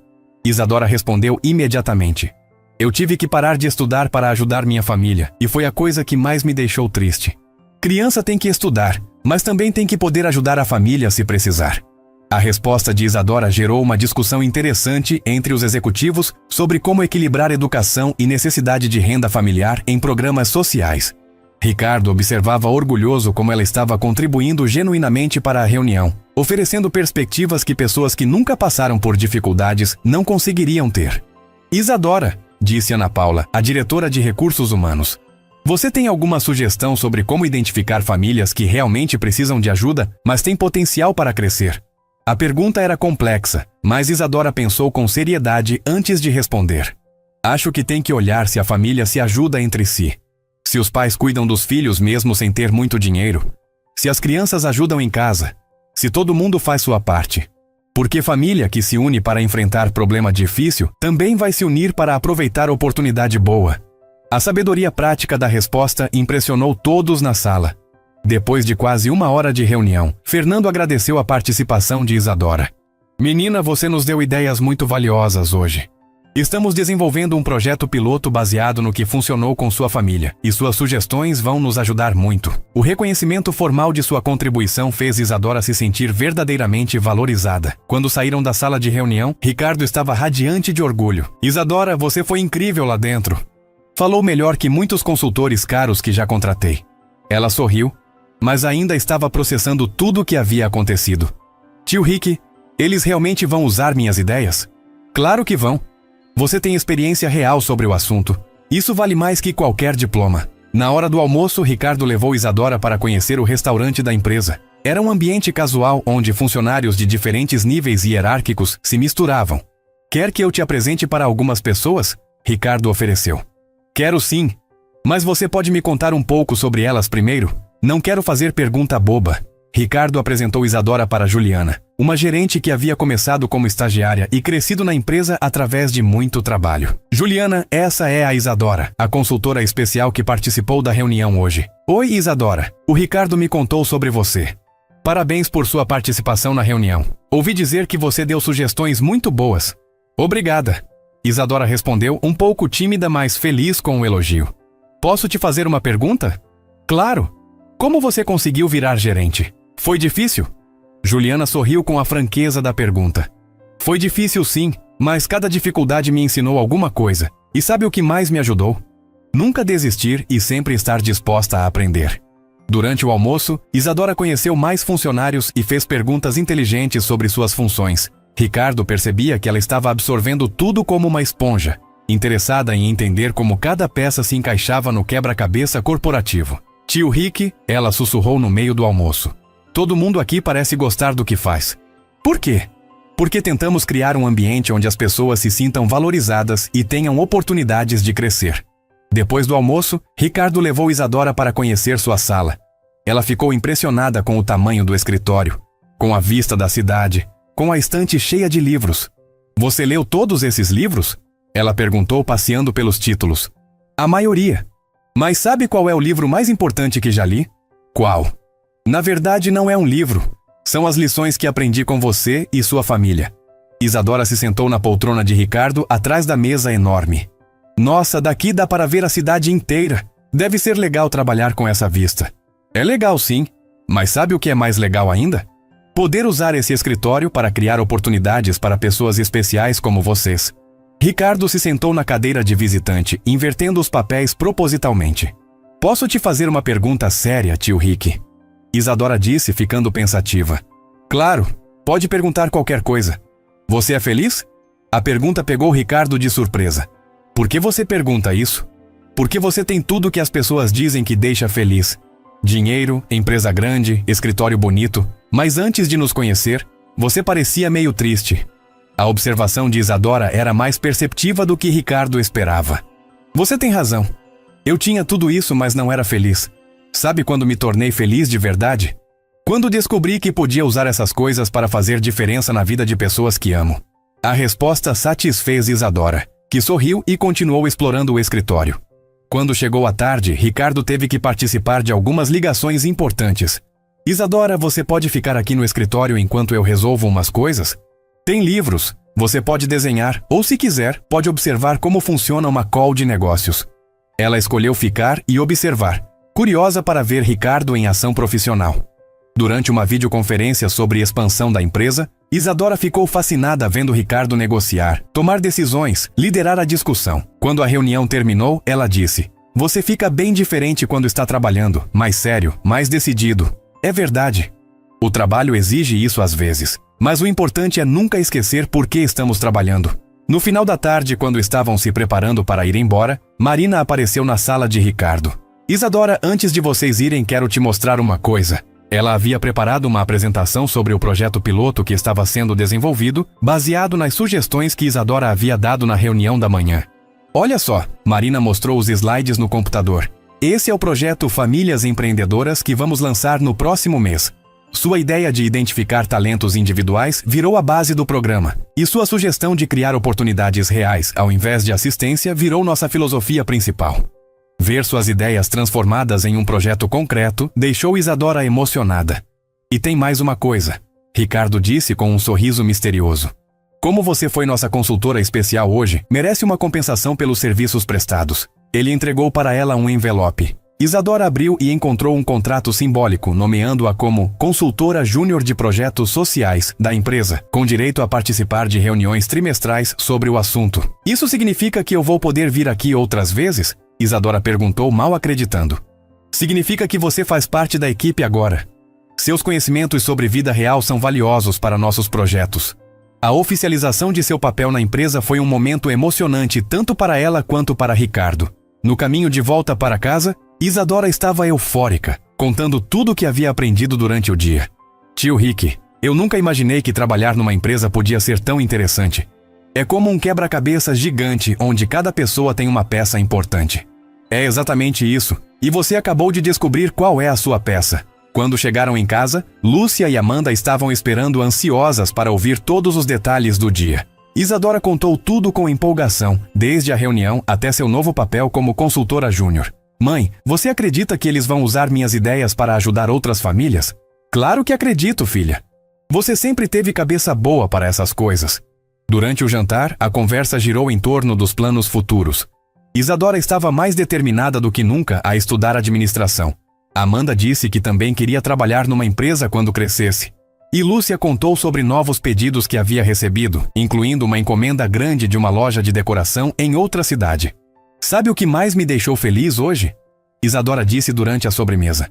Isadora respondeu imediatamente. Eu tive que parar de estudar para ajudar minha família, e foi a coisa que mais me deixou triste. Criança tem que estudar, mas também tem que poder ajudar a família se precisar. A resposta de Isadora gerou uma discussão interessante entre os executivos sobre como equilibrar educação e necessidade de renda familiar em programas sociais. Ricardo observava orgulhoso como ela estava contribuindo genuinamente para a reunião, oferecendo perspectivas que pessoas que nunca passaram por dificuldades não conseguiriam ter. Isadora, disse Ana Paula, a diretora de recursos humanos. Você tem alguma sugestão sobre como identificar famílias que realmente precisam de ajuda, mas têm potencial para crescer? A pergunta era complexa, mas Isadora pensou com seriedade antes de responder. Acho que tem que olhar se a família se ajuda entre si. Se os pais cuidam dos filhos mesmo sem ter muito dinheiro. Se as crianças ajudam em casa. Se todo mundo faz sua parte. Porque família que se une para enfrentar problema difícil também vai se unir para aproveitar oportunidade boa. A sabedoria prática da resposta impressionou todos na sala. Depois de quase 1 hora de reunião, Fernando agradeceu a participação de Isadora. Menina, você nos deu ideias muito valiosas hoje. Estamos desenvolvendo um projeto piloto baseado no que funcionou com sua família, e suas sugestões vão nos ajudar muito. O reconhecimento formal de sua contribuição fez Isadora se sentir verdadeiramente valorizada. Quando saíram da sala de reunião, Ricardo estava radiante de orgulho. Isadora, você foi incrível lá dentro. Falou melhor que muitos consultores caros que já contratei. Ela sorriu, mas ainda estava processando tudo o que havia acontecido. Tio Rick, eles realmente vão usar minhas ideias? Claro que vão. Você tem experiência real sobre o assunto. Isso vale mais que qualquer diploma. Na hora do almoço, Ricardo levou Isadora para conhecer o restaurante da empresa. Era um ambiente casual onde funcionários de diferentes níveis hierárquicos se misturavam. Quer que eu te apresente para algumas pessoas? Ricardo ofereceu. Quero sim. Mas você pode me contar um pouco sobre elas primeiro? Não quero fazer pergunta boba. Ricardo apresentou Isadora para Juliana, uma gerente que havia começado como estagiária e crescido na empresa através de muito trabalho. Juliana, essa é a Isadora, a consultora especial que participou da reunião hoje. Oi, Isadora. O Ricardo me contou sobre você. Parabéns por sua participação na reunião. Ouvi dizer que você deu sugestões muito boas. Obrigada. Isadora respondeu, um pouco tímida, mas feliz com o elogio. Posso te fazer uma pergunta? Claro. Como você conseguiu virar gerente? Foi difícil? Juliana sorriu com a franqueza da pergunta. Foi difícil sim, mas cada dificuldade me ensinou alguma coisa. E sabe o que mais me ajudou? Nunca desistir e sempre estar disposta a aprender. Durante o almoço, Isadora conheceu mais funcionários e fez perguntas inteligentes sobre suas funções. Ricardo percebia que ela estava absorvendo tudo como uma esponja, interessada em entender como cada peça se encaixava no quebra-cabeça corporativo. Tio Rick, ela sussurrou no meio do almoço. Todo mundo aqui parece gostar do que faz. Por quê? Porque tentamos criar um ambiente onde as pessoas se sintam valorizadas e tenham oportunidades de crescer. Depois do almoço, Ricardo levou Isadora para conhecer sua sala. Ela ficou impressionada com o tamanho do escritório, com a vista da cidade, com a estante cheia de livros. Você leu todos esses livros? Ela perguntou, passeando pelos títulos. A maioria. Mas sabe qual é o livro mais importante que já li? Qual? Na verdade, não é um livro. São as lições que aprendi com você e sua família. Isadora se sentou na poltrona de Ricardo, atrás da mesa enorme. Nossa, daqui dá para ver a cidade inteira. Deve ser legal trabalhar com essa vista. É legal sim, mas sabe o que é mais legal ainda? Poder usar esse escritório para criar oportunidades para pessoas especiais como vocês. Ricardo se sentou na cadeira de visitante, invertendo os papéis propositalmente. Posso te fazer uma pergunta séria, tio Rick? Isadora disse, ficando pensativa. Claro, pode perguntar qualquer coisa. Você é feliz? A pergunta pegou Ricardo de surpresa. Por que você pergunta isso? Porque você tem tudo que as pessoas dizem que deixa feliz. Dinheiro, empresa grande, escritório bonito. Mas antes de nos conhecer, você parecia meio triste. A observação de Isadora era mais perceptiva do que Ricardo esperava. Você tem razão. Eu tinha tudo isso, mas não era feliz. Sabe quando me tornei feliz de verdade? Quando descobri que podia usar essas coisas para fazer diferença na vida de pessoas que amo. A resposta satisfez Isadora, que sorriu e continuou explorando o escritório. Quando chegou a tarde, Ricardo teve que participar de algumas ligações importantes. Isadora, você pode ficar aqui no escritório enquanto eu resolvo umas coisas? Tem livros, você pode desenhar, ou se quiser, pode observar como funciona uma call de negócios. Ela escolheu ficar e observar, curiosa para ver Ricardo em ação profissional. Durante uma videoconferência sobre expansão da empresa, Isadora ficou fascinada vendo Ricardo negociar, tomar decisões, liderar a discussão. Quando a reunião terminou, ela disse: Você fica bem diferente quando está trabalhando, mais sério, mais decidido. É verdade. O trabalho exige isso às vezes, mas o importante é nunca esquecer por que estamos trabalhando. No final da tarde, quando estavam se preparando para ir embora, Marina apareceu na sala de Ricardo. Isadora, antes de vocês irem, quero te mostrar uma coisa. Ela havia preparado uma apresentação sobre o projeto piloto que estava sendo desenvolvido, baseado nas sugestões que Isadora havia dado na reunião da manhã. Olha só, Marina mostrou os slides no computador. Esse é o projeto Famílias Empreendedoras que vamos lançar no próximo mês. Sua ideia de identificar talentos individuais virou a base do programa, e sua sugestão de criar oportunidades reais ao invés de assistência virou nossa filosofia principal. Ver suas ideias transformadas em um projeto concreto deixou Isadora emocionada. E tem mais uma coisa, Ricardo disse com um sorriso misterioso. Como você foi nossa consultora especial hoje, merece uma compensação pelos serviços prestados. Ele entregou para ela um envelope. Isadora abriu e encontrou um contrato simbólico, nomeando-a como consultora júnior de projetos sociais da empresa, com direito a participar de reuniões trimestrais sobre o assunto. Isso significa que eu vou poder vir aqui outras vezes? Isadora perguntou, mal acreditando. Significa que você faz parte da equipe agora. Seus conhecimentos sobre vida real são valiosos para nossos projetos. A oficialização de seu papel na empresa foi um momento emocionante tanto para ela quanto para Ricardo. No caminho de volta para casa, Isadora estava eufórica, contando tudo o que havia aprendido durante o dia. Tio Rick, eu nunca imaginei que trabalhar numa empresa podia ser tão interessante. É como um quebra-cabeças gigante onde cada pessoa tem uma peça importante. É exatamente isso, e você acabou de descobrir qual é a sua peça. Quando chegaram em casa, Lúcia e Amanda estavam esperando ansiosas para ouvir todos os detalhes do dia. Isadora contou tudo com empolgação, desde a reunião até seu novo papel como consultora júnior. Mãe, você acredita que eles vão usar minhas ideias para ajudar outras famílias? Claro que acredito, filha. Você sempre teve cabeça boa para essas coisas. Durante o jantar, a conversa girou em torno dos planos futuros. Isadora estava mais determinada do que nunca a estudar administração. Amanda disse que também queria trabalhar numa empresa quando crescesse. E Lúcia contou sobre novos pedidos que havia recebido, incluindo uma encomenda grande de uma loja de decoração em outra cidade. Sabe o que mais me deixou feliz hoje? Isadora disse durante a sobremesa.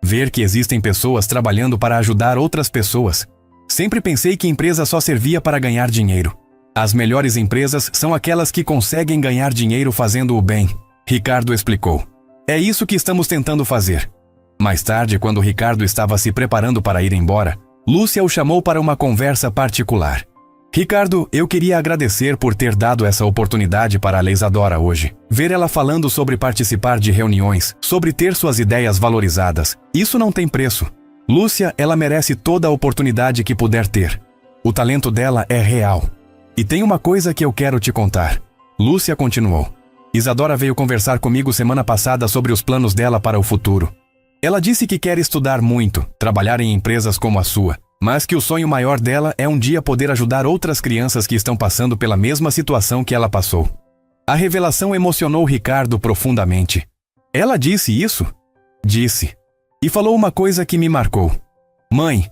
Ver que existem pessoas trabalhando para ajudar outras pessoas. Sempre pensei que empresa só servia para ganhar dinheiro. As melhores empresas são aquelas que conseguem ganhar dinheiro fazendo o bem, Ricardo explicou. É isso que estamos tentando fazer. Mais tarde, quando Ricardo estava se preparando para ir embora, Lúcia o chamou para uma conversa particular. Ricardo, eu queria agradecer por ter dado essa oportunidade para a Isadora hoje. Ver ela falando sobre participar de reuniões, sobre ter suas ideias valorizadas. Isso não tem preço. Lúcia, ela merece toda a oportunidade que puder ter. O talento dela é real. E tem uma coisa que eu quero te contar. Lúcia continuou. Isadora veio conversar comigo semana passada sobre os planos dela para o futuro. Ela disse que quer estudar muito, trabalhar em empresas como a sua, mas que o sonho maior dela é um dia poder ajudar outras crianças que estão passando pela mesma situação que ela passou. A revelação emocionou Ricardo profundamente. Ela disse isso? Disse. E falou uma coisa que me marcou. Mãe,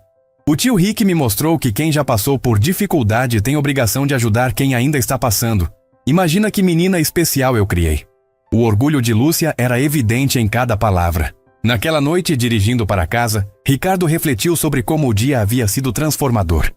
o tio Rick me mostrou que quem já passou por dificuldade tem obrigação de ajudar quem ainda está passando. Imagina que menina especial eu criei. O orgulho de Lúcia era evidente em cada palavra. Naquela noite, dirigindo para casa, Ricardo refletiu sobre como o dia havia sido transformador.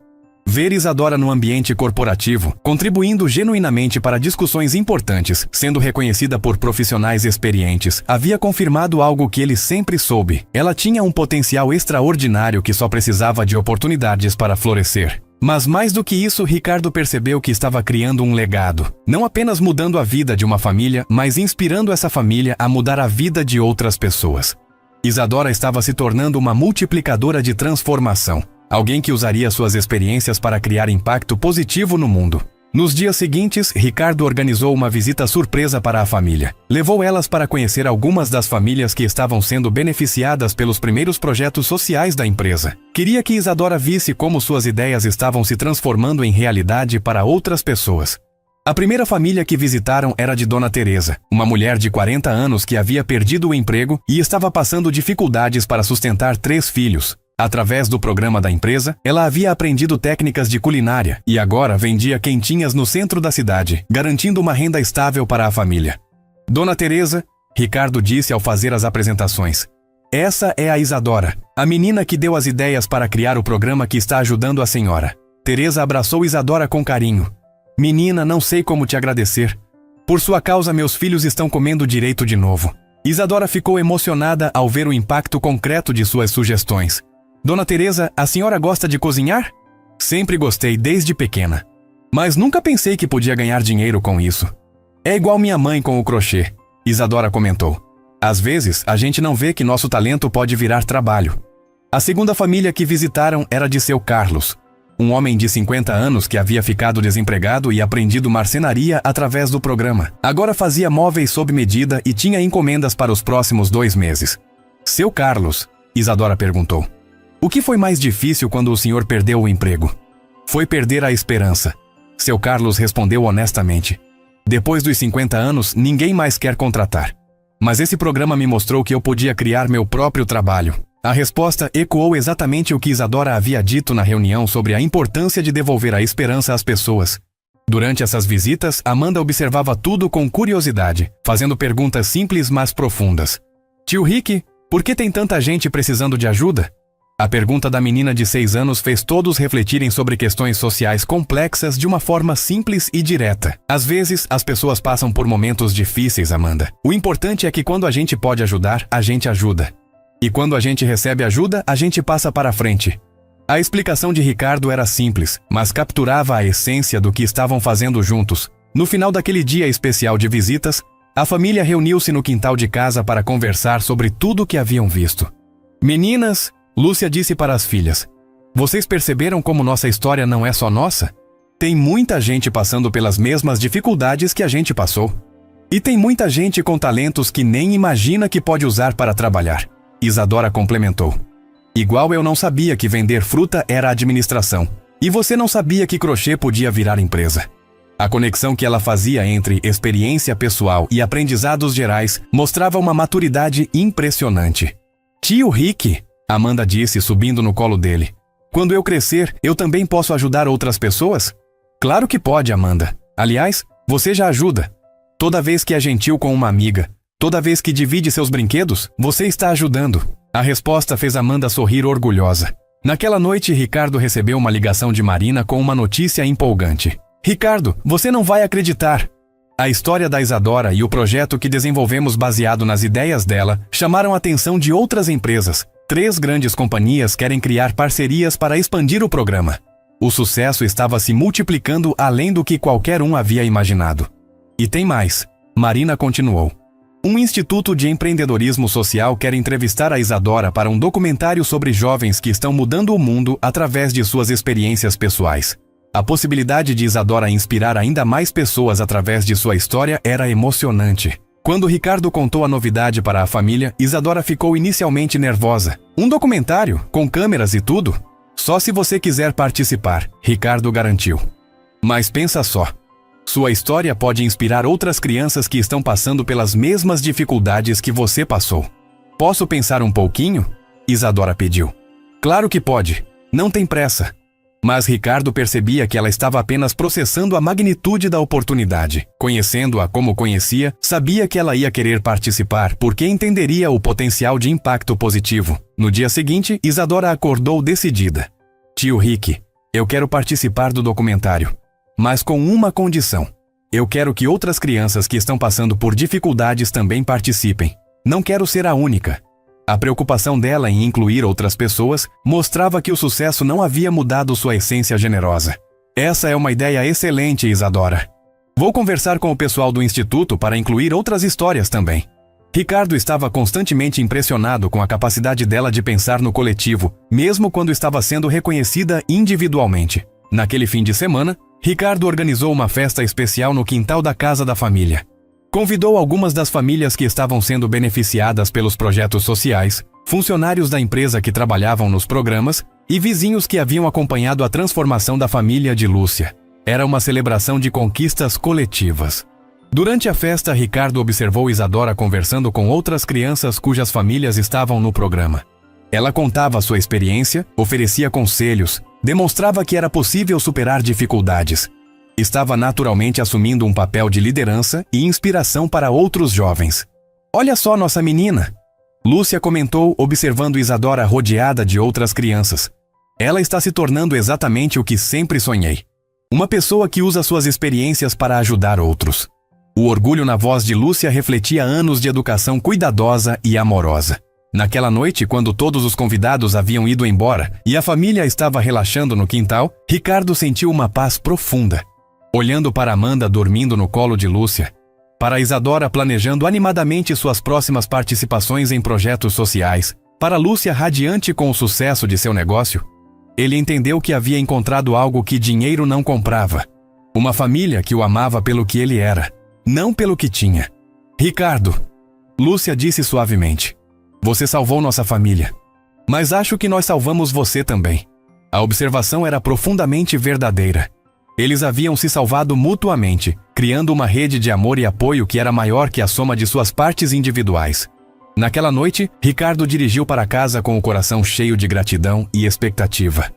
Ver Isadora no ambiente corporativo, contribuindo genuinamente para discussões importantes, sendo reconhecida por profissionais experientes, havia confirmado algo que ele sempre soube. Ela tinha um potencial extraordinário que só precisava de oportunidades para florescer. Mas mais do que isso, Ricardo percebeu que estava criando um legado. Não apenas mudando a vida de uma família, mas inspirando essa família a mudar a vida de outras pessoas. Isadora estava se tornando uma multiplicadora de transformação. Alguém que usaria suas experiências para criar impacto positivo no mundo. Nos dias seguintes, Ricardo organizou uma visita surpresa para a família. Levou elas para conhecer algumas das famílias que estavam sendo beneficiadas pelos primeiros projetos sociais da empresa. Queria que Isadora visse como suas ideias estavam se transformando em realidade para outras pessoas. A primeira família que visitaram era de Dona Teresa, uma mulher de 40 anos que havia perdido o emprego e estava passando dificuldades para sustentar 3 filhos. Através do programa da empresa, ela havia aprendido técnicas de culinária e agora vendia quentinhas no centro da cidade, garantindo uma renda estável para a família. Dona Teresa, Ricardo disse ao fazer as apresentações. Essa é a Isadora, a menina que deu as ideias para criar o programa que está ajudando a senhora. Teresa abraçou Isadora com carinho. Menina, não sei como te agradecer. Por sua causa, meus filhos estão comendo direito de novo. Isadora ficou emocionada ao ver o impacto concreto de suas sugestões. Dona Teresa, a senhora gosta de cozinhar? Sempre gostei desde pequena. Mas nunca pensei que podia ganhar dinheiro com isso. É igual minha mãe com o crochê, Isadora comentou. Às vezes, a gente não vê que nosso talento pode virar trabalho. A segunda família que visitaram era de seu Carlos, um homem de 50 anos que havia ficado desempregado e aprendido marcenaria através do programa. Agora fazia móveis sob medida e tinha encomendas para os próximos 2 meses. Seu Carlos, Isadora perguntou. O que foi mais difícil quando o senhor perdeu o emprego? Foi perder a esperança. Seu Carlos respondeu honestamente. Depois dos 50 anos, ninguém mais quer contratar. Mas esse programa me mostrou que eu podia criar meu próprio trabalho. A resposta ecoou exatamente o que Isadora havia dito na reunião sobre a importância de devolver a esperança às pessoas. Durante essas visitas, Amanda observava tudo com curiosidade, fazendo perguntas simples mas profundas. Tio Rick, por que tem tanta gente precisando de ajuda? A pergunta da menina de 6 anos fez todos refletirem sobre questões sociais complexas de uma forma simples e direta. Às vezes, as pessoas passam por momentos difíceis, Amanda. O importante é que quando a gente pode ajudar, a gente ajuda. E quando a gente recebe ajuda, a gente passa para frente. A explicação de Ricardo era simples, mas capturava a essência do que estavam fazendo juntos. No final daquele dia especial de visitas, a família reuniu-se no quintal de casa para conversar sobre tudo o que haviam visto. Meninas, Lúcia disse para as filhas, vocês perceberam como nossa história não é só nossa? Tem muita gente passando pelas mesmas dificuldades que a gente passou. E tem muita gente com talentos que nem imagina que pode usar para trabalhar. Isadora complementou. Igual eu não sabia que vender fruta era administração. E você não sabia que crochê podia virar empresa. A conexão que ela fazia entre experiência pessoal e aprendizados gerais mostrava uma maturidade impressionante. Tio Rick, Amanda disse subindo no colo dele. Quando eu crescer, eu também posso ajudar outras pessoas? Claro que pode, Amanda. Aliás, você já ajuda. Toda vez que é gentil com uma amiga, toda vez que divide seus brinquedos, você está ajudando. A resposta fez Amanda sorrir orgulhosa. Naquela noite, Ricardo recebeu uma ligação de Marina com uma notícia empolgante. Ricardo, você não vai acreditar! A história da Isadora e o projeto que desenvolvemos baseado nas ideias dela chamaram a atenção de outras empresas. 3 grandes companhias querem criar parcerias para expandir o programa. O sucesso estava se multiplicando além do que qualquer um havia imaginado. E tem mais. Marina continuou. Um instituto de empreendedorismo social quer entrevistar a Isadora para um documentário sobre jovens que estão mudando o mundo através de suas experiências pessoais. A possibilidade de Isadora inspirar ainda mais pessoas através de sua história era emocionante. Quando Ricardo contou a novidade para a família, Isadora ficou inicialmente nervosa. Um documentário, com câmeras e tudo? Só se você quiser participar, Ricardo garantiu. Mas pensa só. Sua história pode inspirar outras crianças que estão passando pelas mesmas dificuldades que você passou. Posso pensar um pouquinho? Isadora pediu. Claro que pode. Não tem pressa. Mas Ricardo percebia que ela estava apenas processando a magnitude da oportunidade. Conhecendo-a como conhecia, sabia que ela ia querer participar porque entenderia o potencial de impacto positivo. No dia seguinte, Isadora acordou decidida. Tio Rick, eu quero participar do documentário. Mas com uma condição. Eu quero que outras crianças que estão passando por dificuldades também participem. Não quero ser a única. A preocupação dela em incluir outras pessoas mostrava que o sucesso não havia mudado sua essência generosa. Essa é uma ideia excelente, Isadora. Vou conversar com o pessoal do instituto para incluir outras histórias também. Ricardo estava constantemente impressionado com a capacidade dela de pensar no coletivo, mesmo quando estava sendo reconhecida individualmente. Naquele fim de semana, Ricardo organizou uma festa especial no quintal da casa da família. Convidou algumas das famílias que estavam sendo beneficiadas pelos projetos sociais, funcionários da empresa que trabalhavam nos programas e vizinhos que haviam acompanhado a transformação da família de Lúcia. Era uma celebração de conquistas coletivas. Durante a festa, Ricardo observou Isadora conversando com outras crianças cujas famílias estavam no programa. Ela contava sua experiência, oferecia conselhos, demonstrava que era possível superar dificuldades. Estava naturalmente assumindo um papel de liderança e inspiração para outros jovens. Olha só nossa menina! Lúcia comentou, observando Isadora rodeada de outras crianças. Ela está se tornando exatamente o que sempre sonhei. Uma pessoa que usa suas experiências para ajudar outros. O orgulho na voz de Lúcia refletia anos de educação cuidadosa e amorosa. Naquela noite, quando todos os convidados haviam ido embora e a família estava relaxando no quintal, Ricardo sentiu uma paz profunda. Olhando para Amanda dormindo no colo de Lúcia, para Isadora planejando animadamente suas próximas participações em projetos sociais, para Lúcia radiante com o sucesso de seu negócio, ele entendeu que havia encontrado algo que dinheiro não comprava. Uma família que o amava pelo que ele era, não pelo que tinha. Ricardo, Lúcia disse suavemente. Você salvou nossa família. Mas acho que nós salvamos você também. A observação era profundamente verdadeira. Eles haviam se salvado mutuamente, criando uma rede de amor e apoio que era maior que a soma de suas partes individuais. Naquela noite, Ricardo dirigiu para casa com o coração cheio de gratidão e expectativa.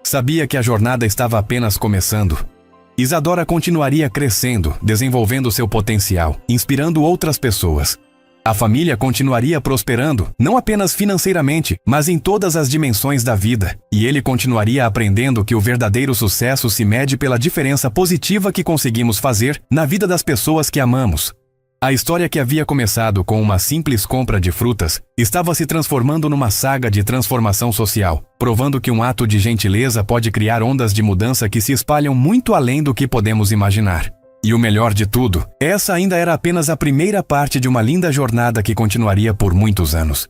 Sabia que a jornada estava apenas começando. Isadora continuaria crescendo, desenvolvendo seu potencial, inspirando outras pessoas. A família continuaria prosperando, não apenas financeiramente, mas em todas as dimensões da vida, e ele continuaria aprendendo que o verdadeiro sucesso se mede pela diferença positiva que conseguimos fazer na vida das pessoas que amamos. A história que havia começado com uma simples compra de frutas estava se transformando numa saga de transformação social, provando que um ato de gentileza pode criar ondas de mudança que se espalham muito além do que podemos imaginar. E o melhor de tudo, essa ainda era apenas a primeira parte de uma linda jornada que continuaria por muitos anos.